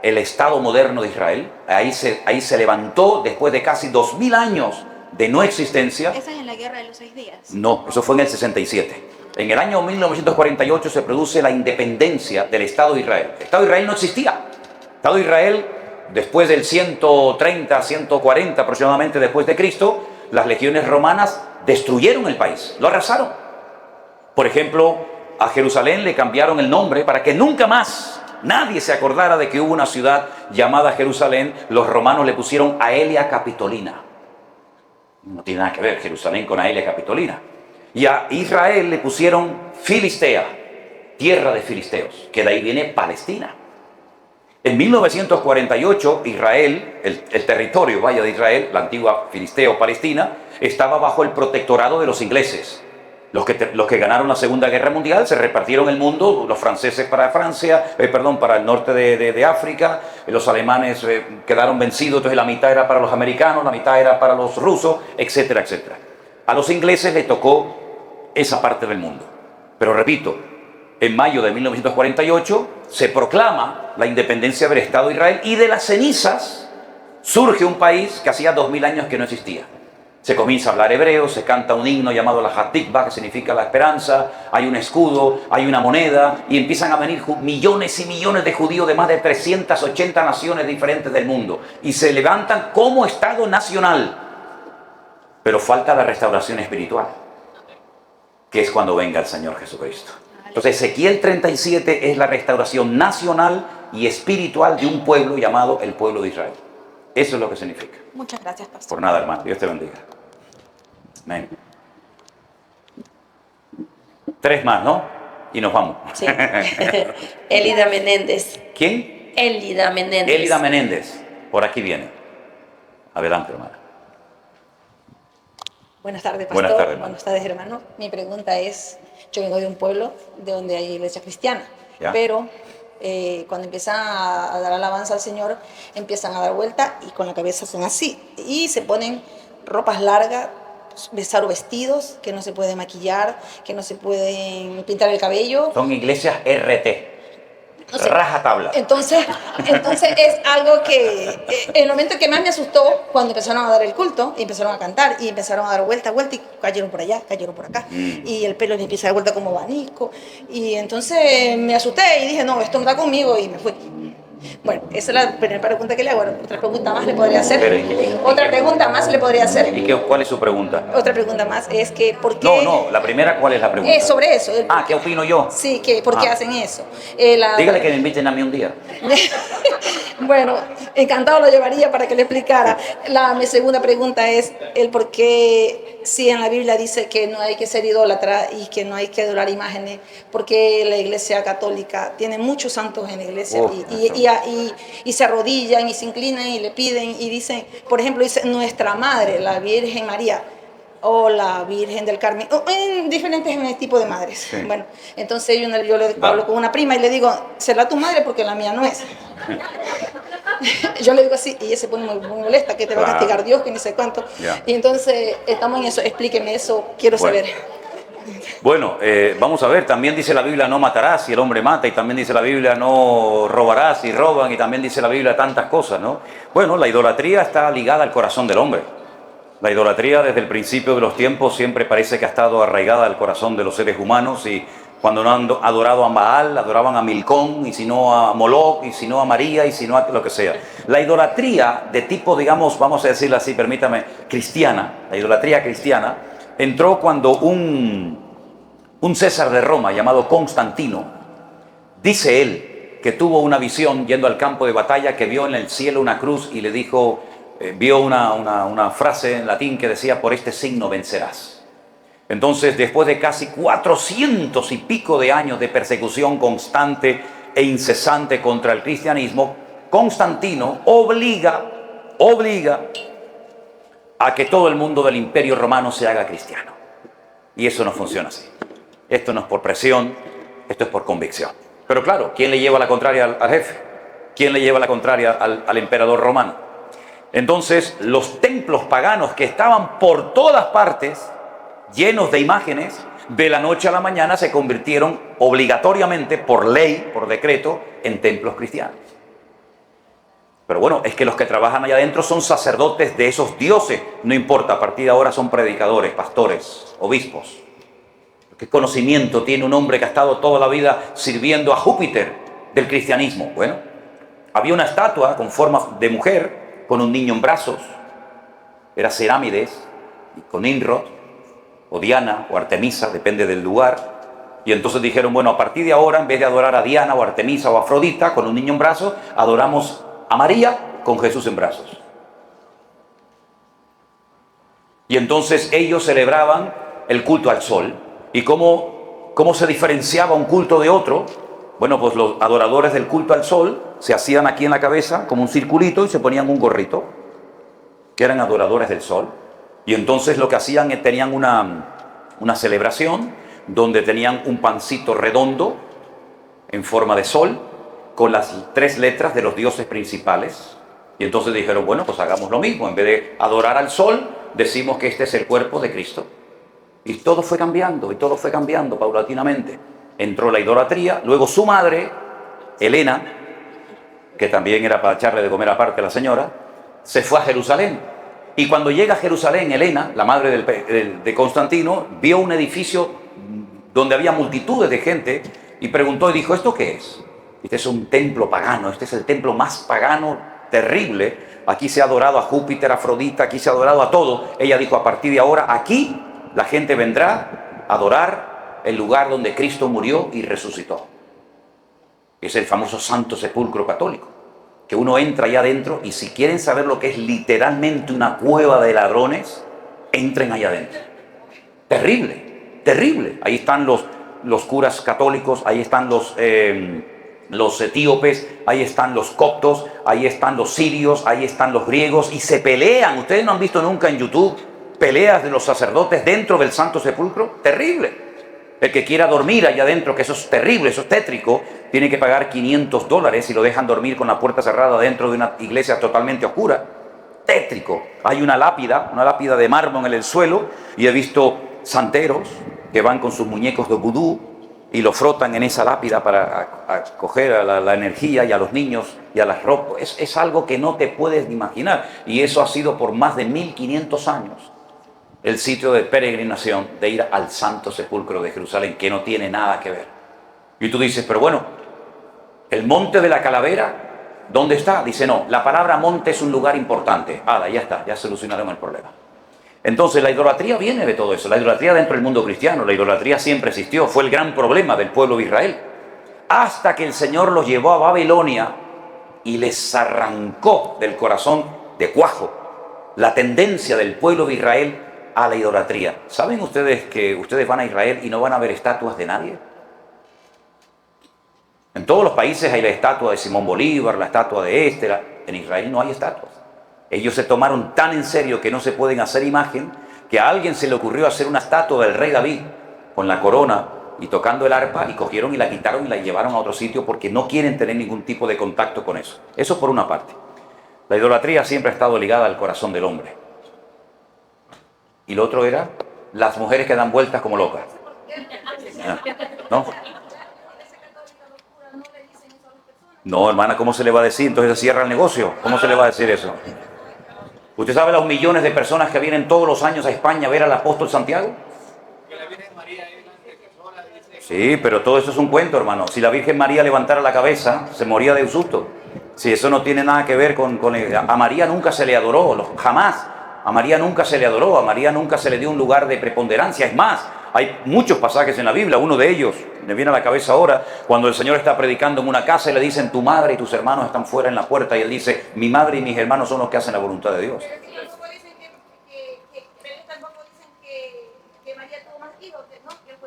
el Estado moderno de Israel. Ahí se levantó después de casi 2000 años de no existencia. ¿Esa es en la Guerra de los 6 días? No, eso fue en el 67. En el año 1948 se produce la independencia del Estado de Israel. El Estado de Israel no existía. El Estado de Israel, después del 130, 140 aproximadamente después de Cristo, las legiones romanas destruyeron el país, lo arrasaron. Por ejemplo, a Jerusalén le cambiaron el nombre para que nunca más nadie se acordara de que hubo una ciudad llamada Jerusalén. Los romanos le pusieron Aelia Capitolina. No tiene nada que ver Jerusalén con Aelia Capitolina. Y a Israel le pusieron Filistea, tierra de filisteos, que de ahí viene Palestina. En 1948, Israel, el territorio de Israel, la antigua Filistea o Palestina, estaba bajo el protectorado de los ingleses. Los que ganaron la Segunda Guerra Mundial se repartieron el mundo, los franceses para Francia, para el norte de África, los alemanes quedaron vencidos, entonces la mitad era para los americanos, la mitad era para los rusos, etcétera, etcétera. A los ingleses les tocó esa parte del mundo. Pero repito, en mayo de 1948 se proclama la independencia del Estado de Israel y de las cenizas surge un país que hacía 2000 años que no existía. Se comienza a hablar hebreo, se canta un himno llamado la Hatikva, que significa la esperanza, hay un escudo, hay una moneda, y empiezan a venir millones y millones de judíos de más de 380 naciones diferentes del mundo, y se levantan como Estado nacional. Pero falta la restauración espiritual, que es cuando venga el Señor Jesucristo. Entonces Ezequiel 37 es la restauración nacional y espiritual de un pueblo llamado el pueblo de Israel. Eso es lo que significa. Muchas gracias, pastor. Por nada, hermano. Dios te bendiga. Amén. 3 más, ¿no? Y nos vamos. Sí. Elida Menéndez. ¿Quién? Elida Menéndez. Elida Menéndez. Por aquí viene. Adelante, hermana. Buenas tardes, pastor. Buenas tardes, hermano. Buenas tardes, hermano. Mi pregunta es, yo vengo de un pueblo de donde hay iglesia cristiana, ¿Ya? pero cuando empiezan a dar alabanza al Señor, empiezan a dar vuelta y con la cabeza son así. Y se ponen ropas largas, vestidos que no se pueden maquillar, que no se pueden pintar el cabello. Son iglesias RT. No sé. Rajatabla. Entonces es algo que en el momento que más me asustó cuando empezaron a dar el culto, y empezaron a cantar y empezaron a dar vuelta y cayeron por allá, cayeron por acá, y el pelo le empieza a dar vuelta como abanico, y entonces me asusté y dije, no, esto no está conmigo, y me fui. Bueno, esa es la primera pregunta que le hago. Otra pregunta más le podría hacer. Otra pregunta más le podría hacer. ¿Y cuál es su pregunta? Otra pregunta más es que ¿por qué? No, la primera, ¿cuál es la pregunta? Es sobre eso. ¿Qué opino yo? Sí, que ¿por qué hacen eso? Dígale que me inviten a mí un día. Bueno, encantado lo llevaría para que le explicara. Mi segunda pregunta es el por qué, si en la Biblia dice que no hay que ser idólatra y que no hay que adorar imágenes, porque la Iglesia Católica tiene muchos santos en la Iglesia y se arrodillan y se inclinan y le piden y dicen, por ejemplo, dice nuestra Madre, la Virgen María, o la Virgen del Carmen, o en diferentes tipos de madres. Sí. Bueno, entonces yo le hablo con una prima y le digo, será tu madre porque la mía no es. Yo le digo así y ella se pone muy molesta, que te va a castigar Dios, que ni sé cuánto. Y entonces estamos en eso, explíqueme eso, quiero saber. Bueno, vamos a ver, también dice la Biblia no matarás y el hombre mata, y también dice la Biblia no robarás y roban, y también dice la Biblia tantas cosas, ¿no? Bueno, la idolatría está ligada al corazón del hombre. La idolatría desde el principio de los tiempos siempre parece que ha estado arraigada al corazón de los seres humanos, y cuando no han adorado a Baal, adoraban a Milcón, y si no a Moloch, y si no a María, y si no a lo que sea. La idolatría de tipo, digamos, vamos a decirlo así, permítame, cristiana, la idolatría cristiana, entró cuando un César de Roma llamado Constantino, dice él, que tuvo una visión yendo al campo de batalla, que vio en el cielo una cruz y le dijo, vio una frase en latín que decía, por este signo vencerás. Entonces, después de casi 400 y pico de años de persecución constante e incesante contra el cristianismo, Constantino obliga a que todo el mundo del Imperio Romano se haga cristiano. Y eso no funciona así. Esto no es por presión, esto es por convicción. Pero claro, ¿quién le lleva la contraria al jefe? ¿Quién le lleva la contraria al emperador romano? Entonces, los templos paganos que estaban por todas partes, llenos de imágenes, de la noche a la mañana se convirtieron obligatoriamente, por ley, por decreto, en templos cristianos. Pero bueno, es que los que trabajan allá adentro son sacerdotes de esos dioses. No importa, a partir de ahora son predicadores, pastores, obispos. ¿Qué conocimiento tiene un hombre que ha estado toda la vida sirviendo a Júpiter del cristianismo? Bueno, había una estatua con forma de mujer, con un niño en brazos. Era Cerámides, con Nimrod, o Diana, o Artemisa, depende del lugar. Y entonces dijeron, bueno, a partir de ahora, en vez de adorar a Diana, o Artemisa, o Afrodita, con un niño en brazos, adoramos a María con Jesús en brazos. Y entonces ellos celebraban el culto al sol. ¿Y cómo se diferenciaba un culto de otro? Bueno, pues los adoradores del culto al sol se hacían aquí en la cabeza como un circulito y se ponían un gorrito, que eran adoradores del sol. Y entonces lo que hacían es tenían una celebración donde tenían un pancito redondo en forma de sol con las 3 letras de los dioses principales. Y entonces dijeron, bueno, pues hagamos lo mismo. En vez de adorar al sol, decimos que este es el cuerpo de Cristo. Y todo fue cambiando paulatinamente. Entró la idolatría, luego su madre, Helena, que también era para echarle de comer aparte a la señora, se fue a Jerusalén. Y cuando llega a Jerusalén, Helena, la madre de Constantino, vio un edificio donde había multitudes de gente y preguntó y dijo, ¿esto qué es? Este es un templo pagano, este es el templo más pagano, terrible. Aquí se ha adorado a Júpiter, a Afrodita, aquí se ha adorado a todo. Ella dijo, a partir de ahora, aquí la gente vendrá a adorar el lugar donde Cristo murió y resucitó. Es el famoso Santo Sepulcro católico, que uno entra allá adentro y si quieren saber lo que es literalmente una cueva de ladrones, entren allá adentro. Terrible, terrible. Ahí están los curas católicos, ahí están los etíopes, ahí están los coptos, ahí están los sirios, ahí están los griegos y se pelean. ¿Ustedes no han visto nunca en YouTube peleas de los sacerdotes dentro del Santo Sepulcro? Terrible. El que quiera dormir allá adentro, que eso es terrible, eso es tétrico, tiene que pagar $500 y lo dejan dormir con la puerta cerrada dentro de una iglesia totalmente oscura. Tétrico. Hay una lápida de mármol en el suelo y he visto santeros que van con sus muñecos de vudú y lo frotan en esa lápida para coger a la energía y a los niños y a las ropas. Es algo que no te puedes imaginar. Y eso ha sido por más de 1500 años el sitio de peregrinación de ir al Santo Sepulcro de Jerusalén, que no tiene nada que ver. Y tú dices, pero bueno, el monte de la calavera, ¿dónde está? Dice, no, la palabra monte es un lugar importante. Ya está, ya solucionaron el problema. Entonces la idolatría viene de todo eso, la idolatría dentro del mundo cristiano, la idolatría siempre existió, fue el gran problema del pueblo de Israel, hasta que el Señor los llevó a Babilonia y les arrancó del corazón de cuajo la tendencia del pueblo de Israel a la idolatría. ¿Saben ustedes que ustedes van a Israel y no van a ver estatuas de nadie? En todos los países hay la estatua de Simón Bolívar, la estatua de este, en Israel no hay estatuas. Ellos se tomaron tan en serio que no se pueden hacer imagen, que a alguien se le ocurrió hacer una estatua del rey David con la corona y tocando el arpa, y cogieron y la quitaron y la llevaron a otro sitio porque no quieren tener ningún tipo de contacto con eso. Eso por una parte. La idolatría siempre ha estado ligada al corazón del hombre. Y lo otro era las mujeres que dan vueltas como locas. ¿No? No, hermana, ¿cómo se le va a decir? Entonces se cierra el negocio. ¿Cómo se le va a decir eso? ¿Usted sabe los millones de personas que vienen todos los años a España a ver al apóstol Santiago? Sí, pero todo eso es un cuento, hermano. Si la Virgen María levantara la cabeza, se moría de un susto. Si eso no tiene nada que ver con a María nunca se le adoró, jamás. A María nunca se le adoró, a María nunca se le dio un lugar de preponderancia. Es más, Hay muchos pasajes en la Biblia, uno de ellos me viene a la cabeza ahora, cuando el Señor está predicando en una casa y le dicen, tu madre y tus hermanos están fuera en la puerta, y Él dice, mi madre y mis hermanos son los que hacen la voluntad de Dios.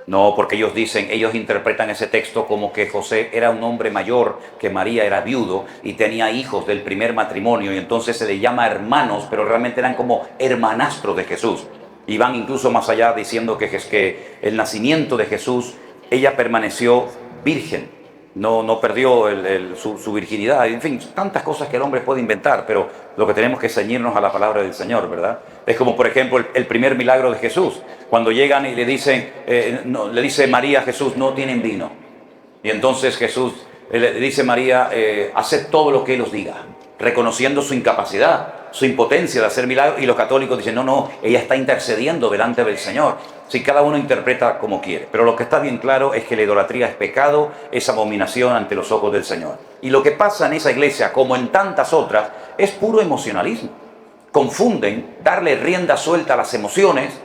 No, porque ellos interpretan ese texto como que José era un hombre mayor, que María era viudo y tenía hijos del primer matrimonio, y entonces se le llama hermanos, pero realmente eran como hermanastros de Jesús. Y van incluso más allá diciendo que el nacimiento de Jesús, ella permaneció virgen, no perdió su virginidad. En fin, tantas cosas que el hombre puede inventar, pero lo que tenemos que ceñirnos a la palabra del Señor, ¿verdad? Es como, por ejemplo, el primer milagro de Jesús, cuando llegan y le dicen, le dice María a Jesús, no tienen vino. Y entonces Jesús le dice a María, haced todo lo que Él os diga, reconociendo su incapacidad, su impotencia de hacer milagros, y los católicos dicen, no, ella está intercediendo delante del Señor. Si cada uno interpreta como quiere, pero lo que está bien claro es que la idolatría es pecado, es abominación ante los ojos del Señor. Y lo que pasa en esa iglesia, como en tantas otras, es puro emocionalismo. Confunden darle rienda suelta a las emociones.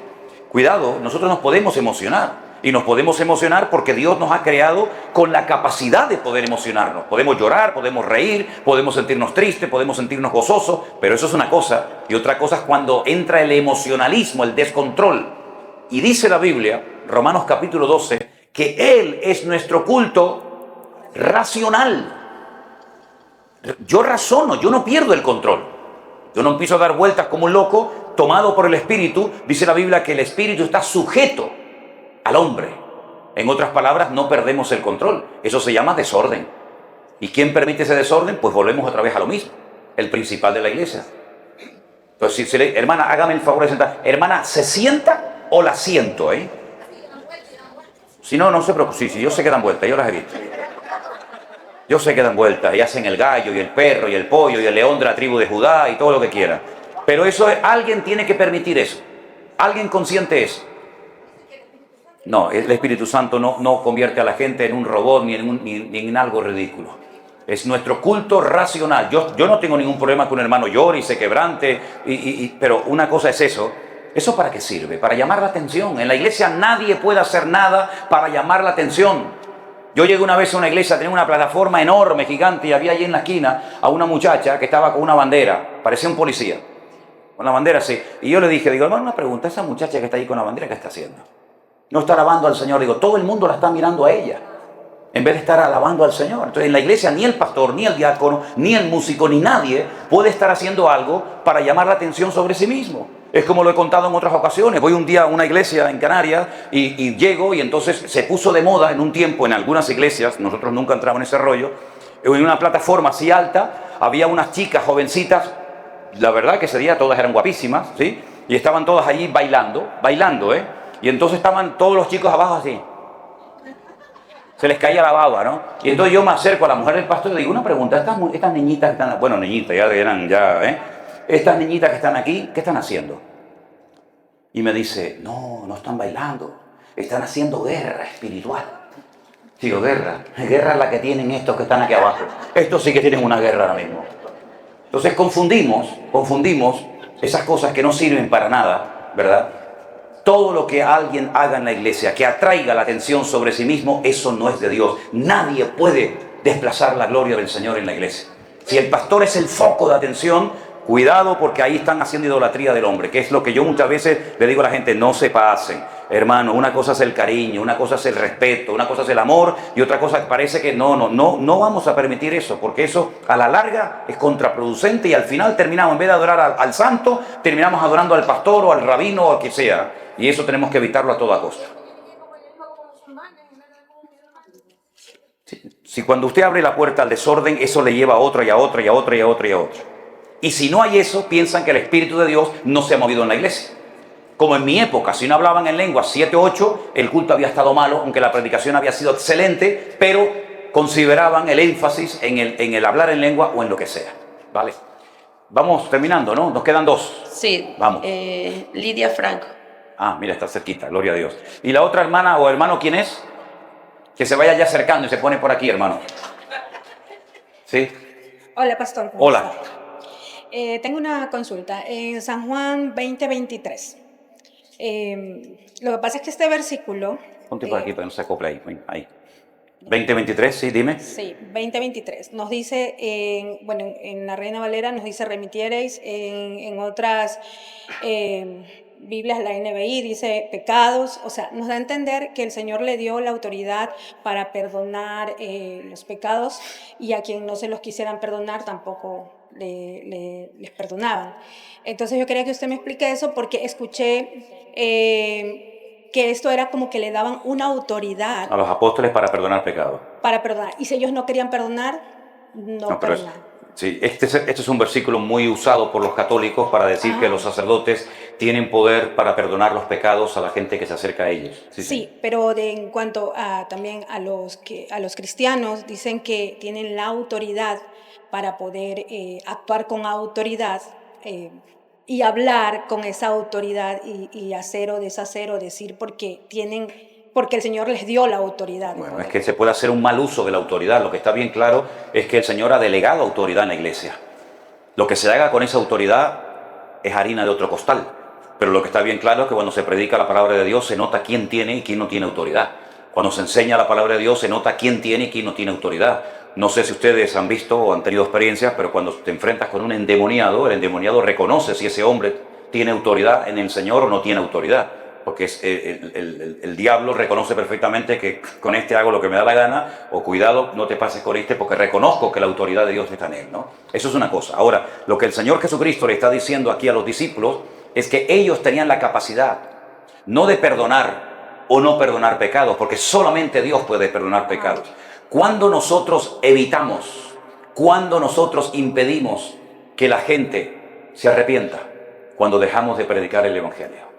Cuidado, nosotros nos podemos emocionar. Y nos podemos emocionar porque Dios nos ha creado con la capacidad de poder emocionarnos. Podemos llorar, podemos reír, podemos sentirnos tristes, podemos sentirnos gozosos, pero eso es una cosa. Y otra cosa es cuando entra el emocionalismo, el descontrol. Y dice la Biblia, Romanos capítulo 12, que Él es nuestro culto racional. Yo razono, yo no pierdo el control. Yo no empiezo a dar vueltas como un loco, tomado por el Espíritu. Dice la Biblia que el Espíritu está sujeto al hombre. En otras palabras, no perdemos el control. Eso se llama desorden. ¿Y quién permite ese desorden? Pues volvemos otra vez a lo mismo. El principal de la iglesia. Entonces, hermana, hágame el favor de sentar. Hermana, ¿se sienta o la siento, Si no se preocupe. Sí, yo sé que dan vueltas, yo las he visto. Yo sé que dan vueltas y hacen el gallo y el perro y el pollo y el león de la tribu de Judá y todo lo que quieran. Pero alguien tiene que permitir eso. Alguien consciente eso. No, el Espíritu Santo no convierte a la gente en un robot ni en algo ridículo. Es nuestro culto racional. Yo no tengo ningún problema que un hermano llore y se quebrante, pero una cosa es eso. ¿Eso para qué sirve? Para llamar la atención. En la iglesia nadie puede hacer nada para llamar la atención. Yo llegué una vez a una iglesia, tenía una plataforma enorme, gigante, y había allí en la esquina a una muchacha que estaba con una bandera, parecía un policía, con la bandera así. Y yo le dije, hermano, una pregunta, esa muchacha que está ahí con la bandera, ¿qué está haciendo? No está alabando al Señor. Digo, todo el mundo la está mirando a ella, en vez de estar alabando al Señor. Entonces en la iglesia ni el pastor, ni el diácono, ni el músico, ni nadie puede estar haciendo algo para llamar la atención sobre sí mismo. Es como lo he contado en otras ocasiones. Voy un día a una iglesia en Canarias y llego, y entonces se puso de moda en un tiempo en algunas iglesias, nosotros nunca entramos en ese rollo, en una plataforma así alta, había unas chicas jovencitas, la verdad que ese día todas eran guapísimas, ¿sí? Y estaban todas allí bailando, y entonces estaban todos los chicos abajo así. Se les caía la baba, ¿no? Y entonces yo me acerco a la mujer del pastor y le digo, una pregunta, estas niñitas que están, bueno, niñitas, estas niñitas que están aquí, ¿qué están haciendo? Y me dice, no están bailando, están haciendo guerra espiritual. Digo, guerra es la que tienen estos que están aquí abajo. Estos sí que tienen una guerra ahora mismo. Entonces confundimos esas cosas que no sirven para nada, ¿verdad? Todo lo que alguien haga en la iglesia que atraiga la atención sobre sí mismo, eso no es de Dios. Nadie puede desplazar la gloria del Señor en la iglesia. Si el pastor es el foco de atención, cuidado, porque ahí están haciendo idolatría del hombre, que es lo que yo muchas veces le digo a la gente, no se pasen. Hermano, una cosa es el cariño, una cosa es el respeto, una cosa es el amor, y otra cosa parece que no vamos a permitir eso, porque eso a la larga es contraproducente, y al final terminamos, en vez de adorar al santo, terminamos adorando al pastor o al rabino o al que sea, y eso tenemos que evitarlo a toda costa. Si cuando usted abre la puerta al desorden, eso le lleva a otra y a otra y a otra y a otra y a otra. Y si no hay eso, piensan que el Espíritu de Dios no se ha movido en la iglesia. Como en mi época, si no hablaban en lengua 7 o 8, el culto había estado malo, aunque la predicación había sido excelente, pero consideraban el énfasis en el hablar en lengua o en lo que sea. ¿Vale? Vamos terminando, ¿no? Nos quedan 2. Sí. Vamos. Lidia Franco. Ah, mira, está cerquita, gloria a Dios. ¿Y la otra hermana o hermano quién es? Que se vaya ya acercando y se pone por aquí, hermano. ¿Sí? Hola, pastor. Hola. Tengo una consulta. En San Juan 20:23 Lo que pasa es que este versículo... Ponte por aquí para que no se acople ahí. Ahí. 20:23, sí, dime. Sí, 20:23. Nos dice, en la Reina Valera nos dice remitiereis, en otras Biblias, la NBI dice pecados, o sea, nos da a entender que el Señor le dio la autoridad para perdonar los pecados, y a quien no se los quisieran perdonar tampoco les perdonaban. Entonces yo quería que usted me explique eso, porque escuché que esto era como que le daban una autoridad A los apóstoles para perdonar pecados. para perdonar, y si ellos no querían perdonar, no pero perdonaban. Sí, este es un versículo muy usado por los católicos para decir que los sacerdotes tienen poder para perdonar los pecados a la gente que se acerca a ellos. Sí, pero en cuanto también a los cristianos, dicen que tienen la autoridad para poder actuar con autoridad y hablar con esa autoridad y hacer o deshacer o decir porque el Señor les dio la autoridad. Bueno, es que se puede hacer un mal uso de la autoridad. Lo que está bien claro es que el Señor ha delegado autoridad en la iglesia. Lo que se haga con esa autoridad es harina de otro costal. Pero lo que está bien claro es que cuando se predica la palabra de Dios se nota quién tiene y quién no tiene autoridad. Cuando se enseña la palabra de Dios se nota quién tiene y quién no tiene autoridad. No sé si ustedes han visto o han tenido experiencias, pero cuando te enfrentas con un endemoniado, el endemoniado reconoce si ese hombre tiene autoridad en el Señor o no tiene autoridad. Porque el diablo reconoce perfectamente que con este hago lo que me da la gana, o cuidado, no te pases con este porque reconozco que la autoridad de Dios está en él, ¿no? Eso es una cosa. Ahora, lo que el Señor Jesucristo le está diciendo aquí a los discípulos es que ellos tenían la capacidad no de perdonar o no perdonar pecados, porque solamente Dios puede perdonar pecados. Cuando nosotros evitamos, cuando nosotros impedimos que la gente se arrepienta, cuando dejamos de predicar el Evangelio.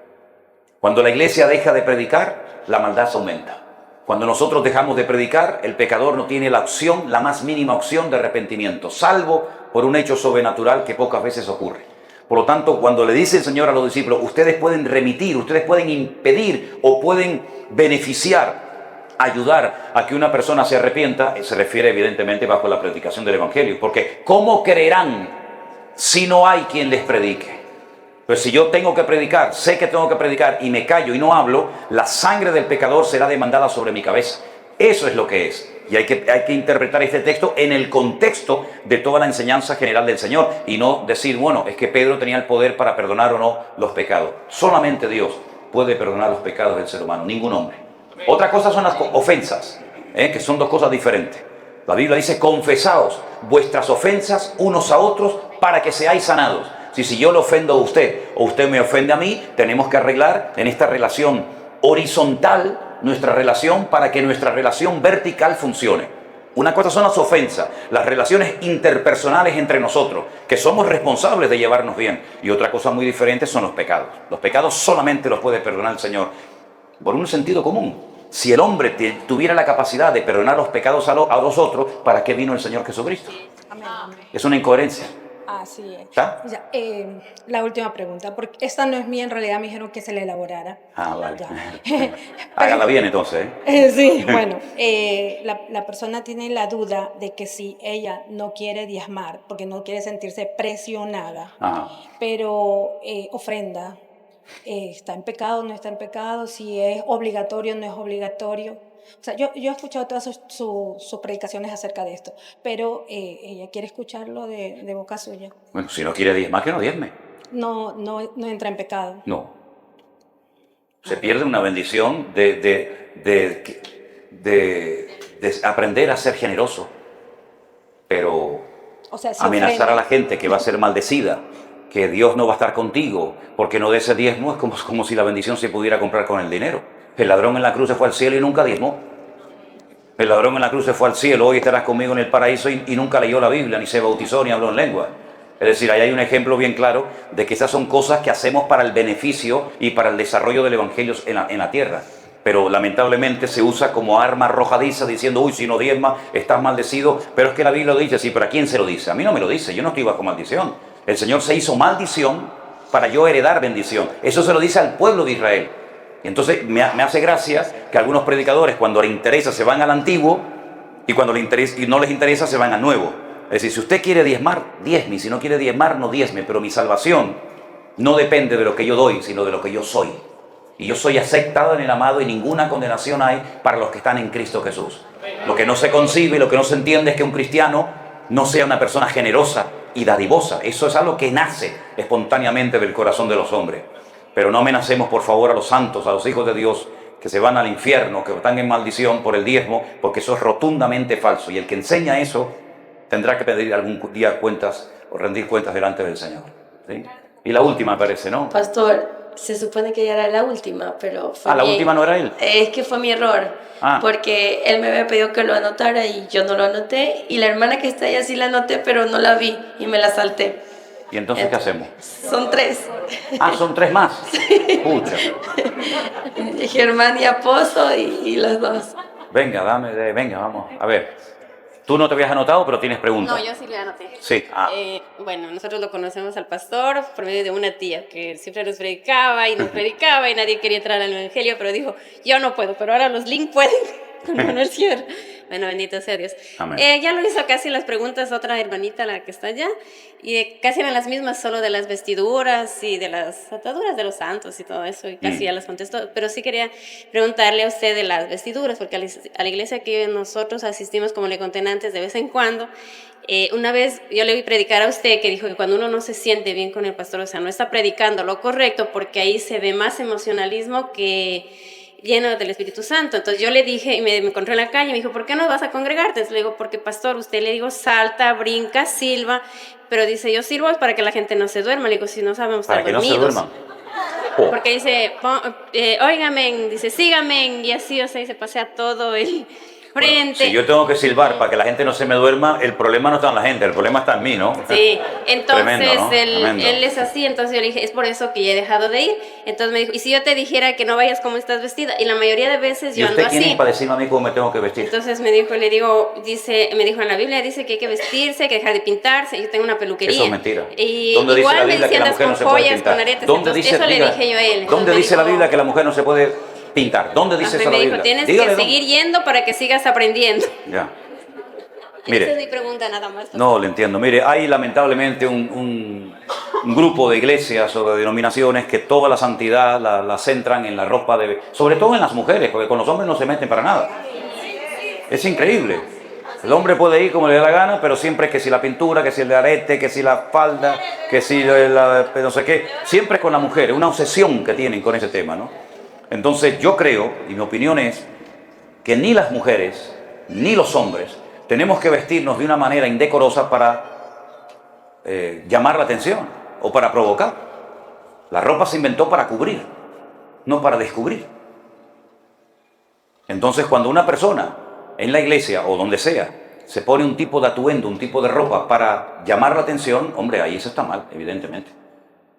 Cuando la iglesia deja de predicar, la maldad aumenta. Cuando nosotros dejamos de predicar, el pecador no tiene la opción, la más mínima opción de arrepentimiento, salvo por un hecho sobrenatural que pocas veces ocurre. Por lo tanto, cuando le dice el Señor a los discípulos, ustedes pueden remitir, ustedes pueden impedir o pueden beneficiar, ayudar a que una persona se arrepienta, se refiere evidentemente bajo la predicación del Evangelio. Porque ¿cómo creerán si no hay quien les predique? Pues si yo tengo que predicar, sé que tengo que predicar y me callo y no hablo, la sangre del pecador será demandada sobre mi cabeza. Eso es lo que es. Y hay que interpretar este texto en el contexto de toda la enseñanza general del Señor y no decir, bueno, es que Pedro tenía el poder para perdonar o no los pecados. Solamente Dios puede perdonar los pecados del ser humano, ningún hombre. Otra cosa son las ofensas, que son dos cosas diferentes. La Biblia dice, confesaos vuestras ofensas unos a otros para que seáis sanados. Si yo le ofendo a usted o usted me ofende a mí, tenemos que arreglar en esta relación horizontal nuestra relación para que nuestra relación vertical funcione. Una cosa son las ofensas, las relaciones interpersonales entre nosotros, que somos responsables de llevarnos bien. Y otra cosa muy diferente son los pecados. Los pecados solamente los puede perdonar el Señor por un sentido común. Si el hombre tuviera la capacidad de perdonar los pecados a los otros, ¿para qué vino el Señor Jesucristo? Amén. Es una incoherencia. Así es. ¿Está? Ya, la última pregunta, porque esta no es mía, en realidad me dijeron que se la elaborara. Vale. Hágala bien entonces. Sí, bueno, la persona tiene la duda de que si ella no quiere diezmar, porque no quiere sentirse presionada, pero ofrenda, ¿está en pecado o no está en pecado? Si es obligatorio o no es obligatorio. O sea, yo he escuchado todas sus predicaciones acerca de esto, pero ella quiere escucharlo de boca suya. Bueno, si no quiere diezmar, que no diezme. No entra en pecado. No. Se pierde una bendición de aprender a ser generoso, pero Si amenazar a la gente que va a ser maldecida, que Dios no va a estar contigo porque no des ese diezmo, es como si la bendición se pudiera comprar con el dinero. El ladrón en la cruz se fue al cielo y nunca diezmó. El ladrón en la cruz se fue al cielo, hoy estarás conmigo en el paraíso, y nunca leyó la Biblia, ni se bautizó, ni habló en lengua. Es decir, ahí hay un ejemplo bien claro de que esas son cosas que hacemos para el beneficio y para el desarrollo del Evangelio en la tierra. Pero lamentablemente se usa como arma arrojadiza diciendo, uy, si no diezma, estás maldecido. Pero es que la Biblia lo dice, sí, pero ¿a quién se lo dice? A mí no me lo dice, yo no estoy bajo maldición. El Señor se hizo maldición para yo heredar bendición. Eso se lo dice al pueblo de Israel. Y entonces me hace gracia que algunos predicadores, cuando les interesa, se van al antiguo, y cuando no les interesa, se van al nuevo. Es decir, si usted quiere diezmar, diezme, y si no quiere diezmar, no diezme, pero mi salvación no depende de lo que yo doy, sino de lo que yo soy. y yo soy aceptado en el amado y ninguna condenación hay para los que están en Cristo Jesús. Lo que no se concibe, lo que no se entiende es que un cristiano no sea una persona generosa y dadivosa. Eso es algo que nace espontáneamente del corazón de los hombres. Pero no amenacemos, por favor, a los santos, a los hijos de Dios, que se van al infierno, que están en maldición por el diezmo, porque eso es rotundamente falso. Y el que enseña eso tendrá que pedir algún día cuentas o rendir cuentas delante del Señor. ¿Sí? Y la última, parece, ¿no? Pastor, se supone que ya era la última, pero fue la última no era él. Es que fue mi error, porque él me había pedido que lo anotara y yo no lo anoté, y la hermana que está allá sí la anoté, pero no la vi y me la salté. ¿Y entonces qué hacemos? Son 3. ¿Son 3 más? Sí. Pucha. Germán y Aposo y los 2. Venga, venga, vamos. A ver, tú no te habías anotado, pero tienes preguntas. No, yo sí le anoté. Sí. Bueno, nosotros lo conocemos al pastor por medio de una tía que siempre nos predicaba y nadie quería entrar al evangelio, pero dijo, yo no puedo, pero ahora los Link pueden con Manuel Sierra. Bueno, bendito sea Dios. Ya lo hizo casi las preguntas otra hermanita, la que está allá, y casi eran las mismas, solo de las vestiduras y de las ataduras de los santos y todo eso, y casi ya las contestó. Pero sí quería preguntarle a usted de las vestiduras, porque a la iglesia que nosotros asistimos, como le conté antes, de vez en cuando, una vez yo le vi predicar a usted que dijo que cuando uno no se siente bien con el pastor, o sea, no está predicando lo correcto, porque ahí se ve más emocionalismo que lleno del Espíritu Santo. Entonces yo le dije, y me encontré en la calle, me dijo, ¿por qué no vas a congregarte? Entonces le digo, porque pastor, usted le digo, salta, brinca, silba, pero dice, yo sirvo para que la gente no se duerma. Le digo, si no sabemos estar dormidos. ¿Para que no se duerman? Porque dice, óigame, dice, sígame, y así, o sea, y se pasea todo el frente. Bueno, si yo tengo que silbar para que la gente no se me duerma, el problema no está en la gente, el problema está en mí, ¿no? Sí, entonces Tremendo, ¿no? él es así, entonces yo le dije, es por eso que ya he dejado de ir. Entonces me dijo, ¿y si yo te dijera que no vayas como estás vestida? Y la mayoría de veces yo ando así. ¿Y usted quién es para decirme a mí cómo me tengo que vestir? Entonces me dijo en la Biblia dice que hay que vestirse, que dejar de pintarse. Yo tengo una peluquería. Eso es mentira. Y ¿Dónde dice la Biblia que la mujer no se puede pintar? ¿Dónde dice, eso le dije yo a él. ¿Dónde dice la Biblia que la mujer no se puede pintar? ¿Dónde dice eso la Biblia? Me dijo, tienes que seguir yendo para que sigas aprendiendo. Ya. Mire, esa es mi pregunta nada más. No, le entiendo. Mire, hay lamentablemente un grupo de iglesias o de denominaciones que toda la santidad la centran en la ropa sobre todo en las mujeres, porque con los hombres no se meten para nada. Es increíble. El hombre puede ir como le da la gana, pero siempre es que si la pintura, que si el arete, que si la falda, que si no sé qué. Siempre es con la mujer, es una obsesión que tienen con ese tema, ¿no? Entonces yo creo, y mi opinión es, que ni las mujeres ni los hombres tenemos que vestirnos de una manera indecorosa para llamar la atención o para provocar. La ropa se inventó para cubrir, no para descubrir. Entonces cuando una persona en la iglesia o donde sea se pone un tipo de atuendo, un tipo de ropa para llamar la atención, hombre, ahí eso está mal, evidentemente.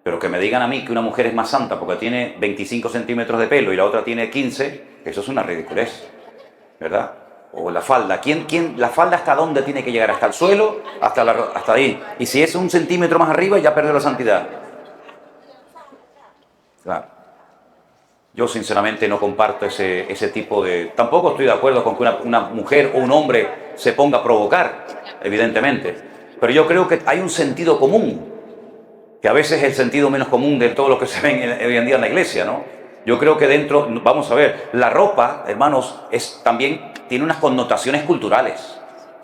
Pero que me digan a mí que una mujer es más santa porque tiene 25 centímetros de pelo y la otra tiene 15, eso es una ridiculez, ¿verdad? O la falda. ¿La falda hasta dónde tiene que llegar? ¿Hasta el suelo? Hasta ahí. Y si es un centímetro más arriba, ya perdió la santidad. Claro. Yo sinceramente no comparto ese tipo de... Tampoco estoy de acuerdo con que una mujer o un hombre se ponga a provocar, evidentemente. Pero yo creo que hay un sentido común, que a veces es el sentido menos común de todo lo que se ve hoy en día en la iglesia, ¿no? Yo creo que dentro, vamos a ver, la ropa, hermanos, también tiene unas connotaciones culturales.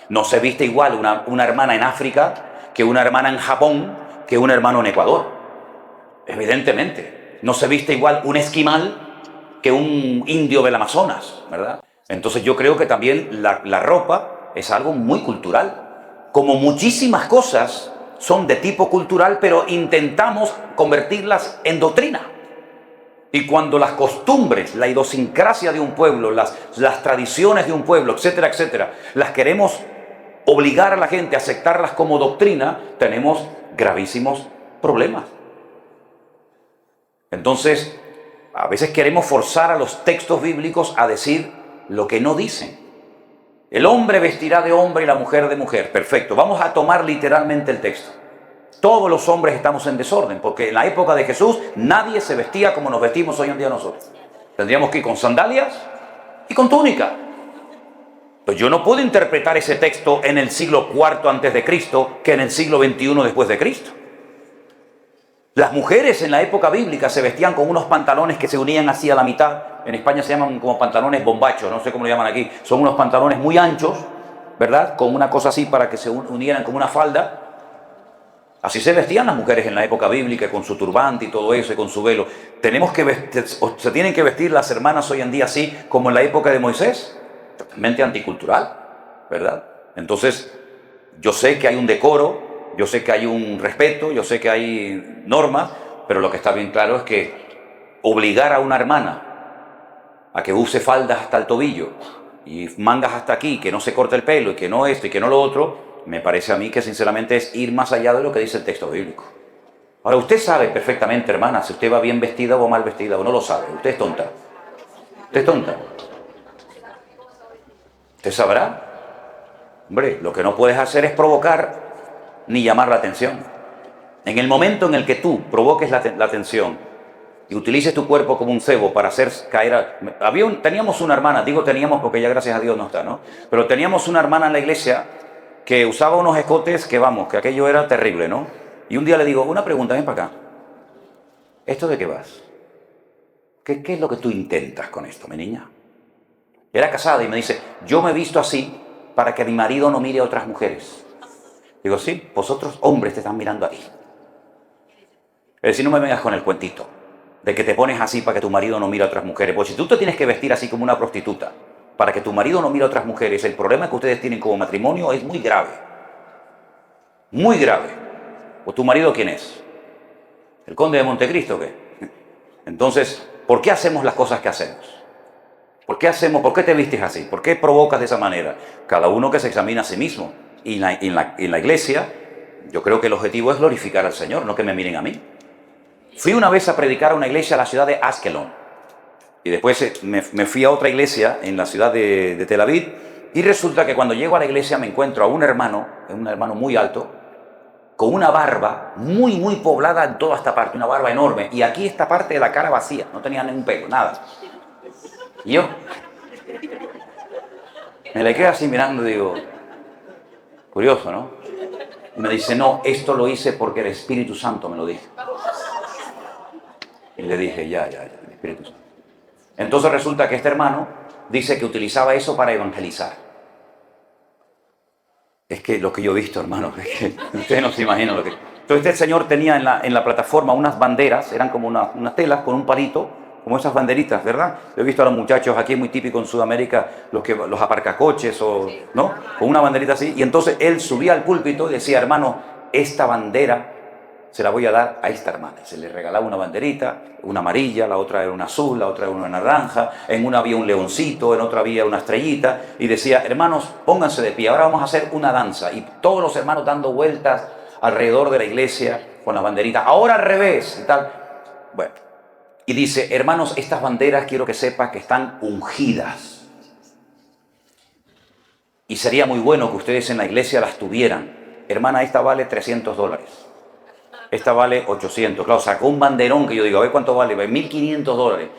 No se viste igual una hermana en África que una hermana en Japón que un hermano en Ecuador. Evidentemente. No se viste igual un esquimal que un indio del Amazonas, ¿verdad? Entonces yo creo que también la ropa es algo muy cultural. Como muchísimas cosas son de tipo cultural, pero intentamos convertirlas en doctrina. Y cuando las costumbres, la idiosincrasia de un pueblo, las tradiciones de un pueblo, etcétera, etcétera, las queremos obligar a la gente a aceptarlas como doctrina, tenemos gravísimos problemas. Entonces, a veces queremos forzar a los textos bíblicos a decir lo que no dicen. El hombre vestirá de hombre y la mujer de mujer. Perfecto, vamos a tomar literalmente el texto. Todos los hombres estamos en desorden, porque en la época de Jesús nadie se vestía como nos vestimos hoy en día nosotros. Tendríamos que ir con sandalias y con túnica. Pues yo no puedo interpretar ese texto en el siglo IV antes de Cristo que en el siglo XXI después de Cristo. Las mujeres en la época bíblica se vestían con unos pantalones que se unían así a la mitad. En España se llaman como pantalones bombachos, no sé cómo lo llaman aquí. Son unos pantalones muy anchos, ¿verdad? Con una cosa así para que se unieran como una falda. Así se vestían las mujeres en la época bíblica, con su turbante y todo eso, y con su velo. Se tienen que vestir las hermanas hoy en día así, como en la época de Moisés. Totalmente anticultural, ¿verdad? Entonces, yo sé que hay un decoro, yo sé que hay un respeto, yo sé que hay normas, pero lo que está bien claro es que obligar a una hermana a que use faldas hasta el tobillo y mangas hasta aquí, que no se corte el pelo y que no esto y que no lo otro, me parece a mí que sinceramente es ir más allá de lo que dice el texto bíblico. Ahora, usted sabe perfectamente, hermana, si usted va bien vestida o mal vestida, o no lo sabe. Usted es tonta. Usted es tonta. ¿Usted sabrá? Hombre, lo que no puedes hacer es provocar ni llamar la atención. En el momento en el que tú provoques la atención y utilices tu cuerpo como un cebo para hacer caer teníamos una hermana, digo teníamos porque ya gracias a Dios no está, ¿no? Pero teníamos una hermana en la iglesia que usaba unos escotes que vamos, que aquello era terrible, ¿no? Y un día le digo, una pregunta, ven para acá. ¿Esto de qué vas? ¿Qué es lo que tú intentas con esto, mi niña? Era casada y me dice, yo me he visto así para que mi marido no mire a otras mujeres. Digo, sí, vosotros hombres te están mirando a ti. Es decir, no me vengas con el cuentito de que te pones así para que tu marido no mire a otras mujeres. Pues si tú te tienes que vestir así como una prostituta para que tu marido no mire a otras mujeres, el problema que ustedes tienen como matrimonio es muy grave. Muy grave. ¿O tu marido quién es? ¿El conde de Montecristo o qué? Entonces, ¿por qué hacemos las cosas que hacemos? ¿Por qué te vistes así? ¿Por qué provocas de esa manera? Cada uno que se examina a sí mismo. Y en la iglesia, yo creo que el objetivo es glorificar al Señor, no que me miren a mí. Fui una vez a predicar a una iglesia a la ciudad de Askelon. Y después me fui a otra iglesia en la ciudad de Tel Aviv. Y resulta que cuando llego a la iglesia me encuentro a un hermano muy alto, con una barba muy, muy poblada en toda esta parte, una barba enorme. Y aquí esta parte de la cara vacía, no tenía ningún pelo, nada. Y yo me le quedé así mirando y digo, curioso, ¿no? Y me dice, no, esto lo hice porque el Espíritu Santo me lo dijo. Y le dije, ya, el Espíritu Santo. Entonces resulta que este hermano dice que utilizaba eso para evangelizar. Es que lo que yo he visto, hermano, es que ustedes no se imaginan lo que... Entonces este señor tenía en la plataforma unas banderas, eran como unas telas con un palito, como esas banderitas, ¿verdad? Yo he visto a los muchachos, aquí es muy típico en Sudamérica, los aparcacoches, ¿no? Con una banderita así. Y entonces él subía al púlpito y decía, hermano, esta bandera se la voy a dar a esta hermana. Se le regalaba una banderita, una amarilla, la otra era una azul, la otra era una naranja, en una había un leoncito, en otra había una estrellita, y decía, hermanos, pónganse de pie, ahora vamos a hacer una danza. Y todos los hermanos dando vueltas alrededor de la iglesia con la banderita, ahora al revés, y tal. Bueno, y dice, hermanos, estas banderas quiero que sepas que están ungidas. Y sería muy bueno que ustedes en la iglesia las tuvieran. Hermana, esta vale $300. Esta vale 800. Claro, sacó un banderón que yo digo, a ver cuánto vale, $1.500.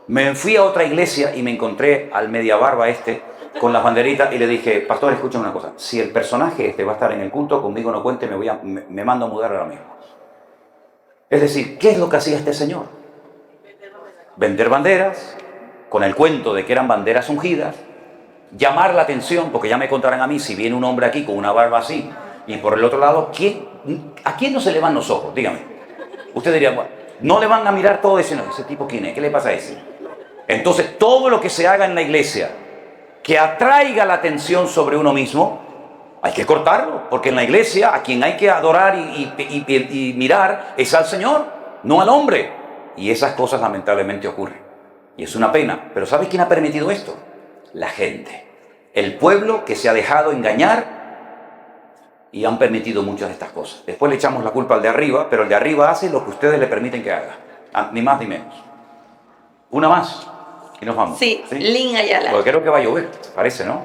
Me fui a otra iglesia y me encontré al media barba con las banderitas y le dije, pastor, escucha una cosa, si el personaje va a estar en el culto, conmigo no cuente, me mando a mudar ahora mismo. Es decir, ¿qué es lo que hacía este señor? Vender banderas, con el cuento de que eran banderas ungidas, llamar la atención, porque ya me contarán a mí si viene un hombre aquí con una barba así, y por el otro lado, ¿a quién no se le van los ojos? Dígame. Usted diría, bueno, no le van a mirar todo diciendo, ¿ese tipo quién es? ¿Qué le pasa a ese? Entonces, todo lo que se haga en la iglesia que atraiga la atención sobre uno mismo, hay que cortarlo, porque en la iglesia a quien hay que adorar y mirar es al Señor, no al hombre. Y esas cosas lamentablemente ocurren. Y es una pena. Pero ¿sabes quién ha permitido esto? La gente. El pueblo que se ha dejado engañar y han permitido muchas de estas cosas. Después le echamos la culpa al de arriba, pero el de arriba hace lo que ustedes le permiten que haga. Ni más ni menos. Una más y nos vamos. Sí, Lynn Ayala. Porque creo que va a llover, parece, ¿no?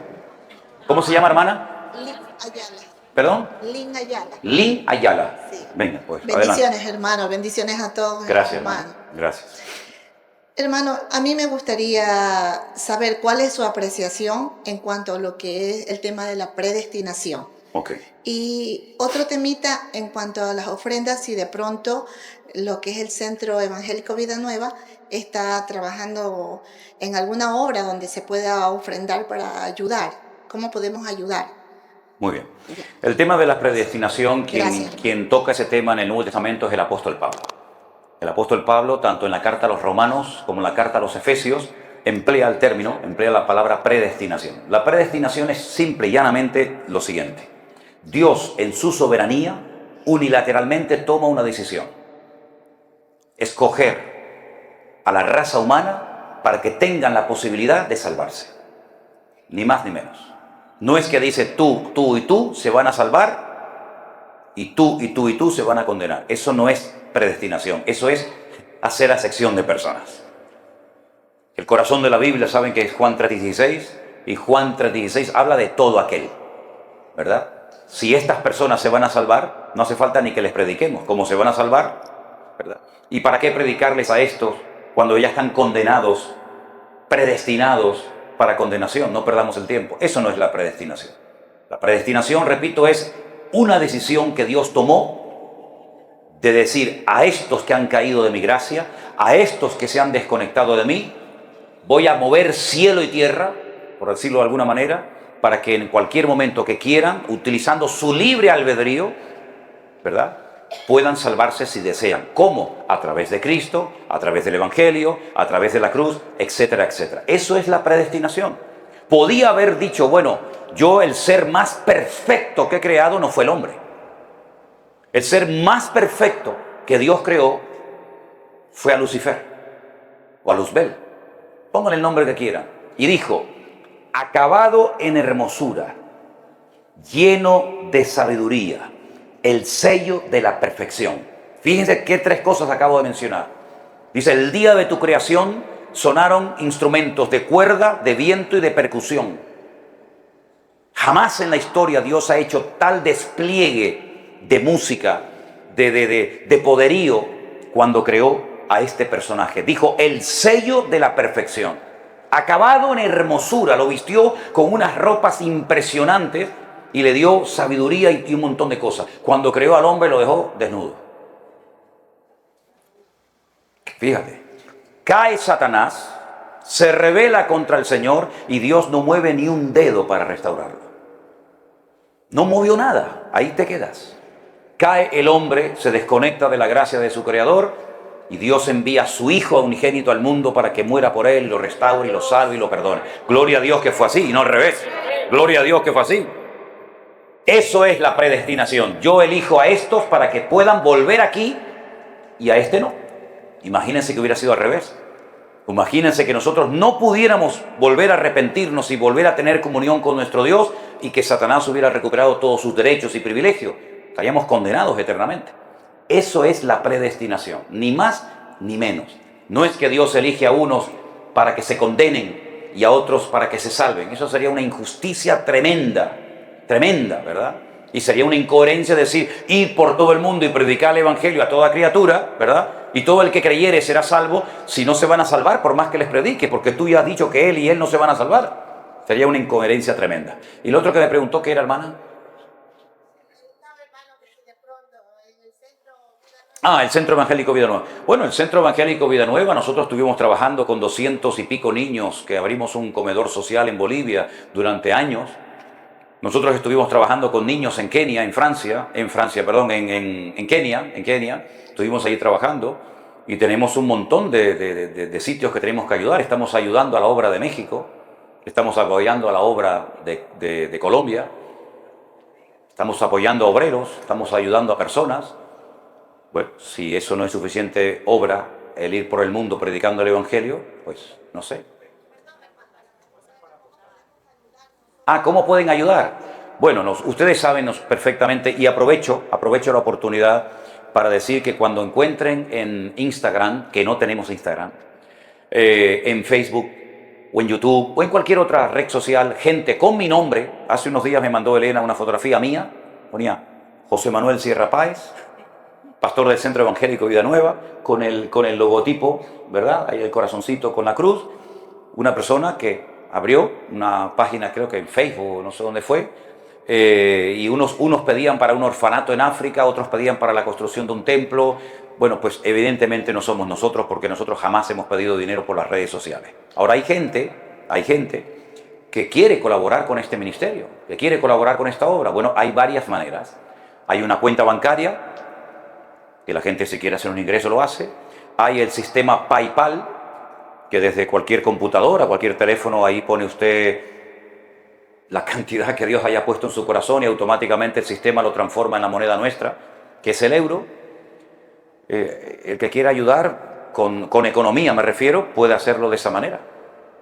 ¿Cómo se llama, hermana? Lynn Ayala. ¿Perdón? Lynn Ayala. Lynn Ayala. Sí. Venga, pues, bendiciones, adelante. hermano. Bendiciones a todos. Gracias, hermano. hermano. Gracias. Hermano, a mí me gustaría saber cuál es su apreciación en cuanto a lo que es el tema de la predestinación. Ok. Y otro temita en cuanto a las ofrendas, si de pronto lo que es el Centro Evangélico Vida Nueva está trabajando en alguna obra donde se pueda ofrendar para ayudar. ¿Cómo podemos ayudar? Muy bien. El tema de la predestinación, quien toca ese tema en el Nuevo Testamento es el apóstol Pablo. El apóstol Pablo, tanto en la carta a los Romanos como en la carta a los Efesios, emplea la palabra predestinación. La predestinación es simple y llanamente lo siguiente. Dios, en su soberanía, unilateralmente toma una decisión. Escoger a la raza humana para que tengan la posibilidad de salvarse. Ni más ni menos. No es que dice tú y tú se van a salvar y tú se van a condenar. Eso no es predestinación. Eso es hacer acepción de personas. El corazón de la Biblia, saben que es Juan 3:16, y Juan 3:16 habla de todo aquel, ¿verdad? Si estas personas se van a salvar, no hace falta ni que les prediquemos cómo se van a salvar, ¿verdad? ¿Y para qué predicarles a estos cuando ya están condenados, predestinados para condenación? No perdamos el tiempo. Eso no es la predestinación. La predestinación, repito, es una decisión que Dios tomó de decir a estos que han caído de mi gracia, a estos que se han desconectado de mí, voy a mover cielo y tierra, por decirlo de alguna manera, para que en cualquier momento que quieran, utilizando su libre albedrío, ¿verdad?, puedan salvarse si desean. ¿Cómo? A través de Cristo, a través del Evangelio, a través de la cruz, etcétera, etcétera. Eso es la predestinación. Podía haber dicho, bueno, yo el ser más perfecto que he creado no fue el hombre. El ser más perfecto que Dios creó fue a Lucifer o a Luzbel. Pónganle el nombre que quieran. Y dijo, acabado en hermosura, lleno de sabiduría, el sello de la perfección. Fíjense qué tres cosas acabo de mencionar. Dice, el día de tu creación sonaron instrumentos de cuerda, de viento y de percusión. Jamás en la historia Dios ha hecho tal despliegue de música, de poderío, cuando creó a este personaje. Dijo, el sello de la perfección. Acabado en hermosura, lo vistió con unas ropas impresionantes y le dio sabiduría y un montón de cosas. Cuando creó al hombre lo dejó desnudo. Fíjate, cae Satanás, se rebela contra el Señor y Dios no mueve ni un dedo para restaurarlo. No movió nada, ahí te quedas. Cae el hombre, se desconecta de la gracia de su Creador y Dios envía a su Hijo unigénito al mundo para que muera por él, lo restaure y lo salve y lo perdone. Gloria a Dios que fue así y no al revés. Gloria a Dios que fue así. Eso es la predestinación. Yo elijo a estos para que puedan volver aquí y a este no. Imagínense que hubiera sido al revés. Imagínense que nosotros no pudiéramos volver a arrepentirnos y volver a tener comunión con nuestro Dios y que Satanás hubiera recuperado todos sus derechos y privilegios. Estaríamos condenados eternamente. Eso es la predestinación, ni más ni menos. No es que Dios elige a unos para que se condenen y a otros para que se salven. Eso sería una injusticia tremenda, tremenda, ¿verdad? Y sería una incoherencia decir, ir por todo el mundo y predicar el Evangelio a toda criatura, ¿verdad? Y todo el que creyere será salvo, si no se van a salvar por más que les predique, porque tú ya has dicho que él y él no se van a salvar. Sería una incoherencia tremenda. Y lo otro que me preguntó, ¿qué era, hermana? El Centro Evangélico Vida Nueva. Bueno, el Centro Evangélico Vida Nueva, nosotros estuvimos trabajando con 200 y pico niños, que abrimos un comedor social en Bolivia durante años. Nosotros estuvimos trabajando con niños en Kenia, en Kenia. Estuvimos ahí trabajando y tenemos un montón de sitios que tenemos que ayudar. Estamos ayudando a la obra de México, estamos apoyando a la obra de Colombia, estamos apoyando a obreros, estamos ayudando a personas. Bueno, si eso no es suficiente obra, el ir por el mundo predicando el Evangelio, pues no sé. ¿Cómo pueden ayudar? Bueno, ustedes saben perfectamente, y aprovecho la oportunidad para decir que cuando encuentren en Instagram, que no tenemos Instagram, en Facebook o en YouTube o en cualquier otra red social, gente con mi nombre. Hace unos días me mandó Elena una fotografía mía, ponía José Manuel Sierra Páez, pastor del Centro Evangélico Vida Nueva, con el logotipo, ¿verdad? Ahí el corazoncito con la cruz. Una persona que abrió una página, creo que en Facebook, no sé dónde fue, y unos pedían para un orfanato en África, otros pedían para la construcción de un templo. Bueno, pues evidentemente no somos nosotros, porque nosotros jamás hemos pedido dinero por las redes sociales. Ahora hay gente que quiere colaborar con este ministerio, que quiere colaborar con esta obra. Bueno, hay varias maneras. Hay una cuenta bancaria, que la gente, si quiere hacer un ingreso lo hace. Hay el sistema PayPal, que desde cualquier computadora, cualquier teléfono, ahí pone usted la cantidad que Dios haya puesto en su corazón y automáticamente el sistema lo transforma en la moneda nuestra, que es el euro. El que quiera ayudar con economía, me refiero, puede hacerlo de esa manera.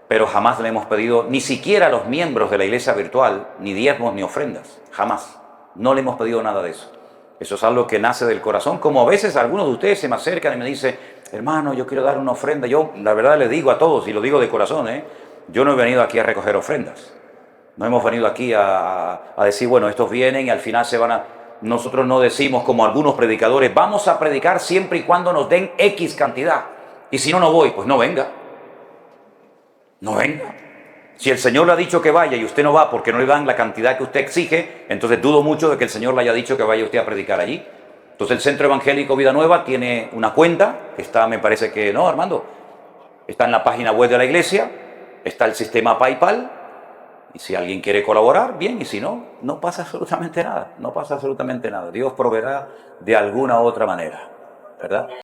Pero jamás le hemos pedido, ni siquiera a los miembros de la iglesia virtual, ni diezmos ni ofrendas. Jamás. No le hemos pedido nada de eso. Eso es algo que nace del corazón, como a veces algunos de ustedes se me acercan y me dicen, hermano, yo quiero dar una ofrenda. Yo, la verdad, les digo a todos, y lo digo de corazón, yo no he venido aquí a recoger ofrendas. No hemos venido aquí a decir, bueno, estos vienen y al final se van a... Nosotros no decimos, como algunos predicadores, vamos a predicar siempre y cuando nos den X cantidad. Y si no, no voy. Pues no venga. No venga. Si el Señor le ha dicho que vaya y usted no va porque no le dan la cantidad que usted exige, entonces dudo mucho de que el Señor le haya dicho que vaya usted a predicar allí. Entonces el Centro Evangélico Vida Nueva tiene una cuenta, que está, me parece que no, Armando, está en la página web de la iglesia, está el sistema PayPal, y si alguien quiere colaborar, bien, y si no, no pasa absolutamente nada, no pasa absolutamente nada. Dios proveerá de alguna u otra manera, ¿verdad?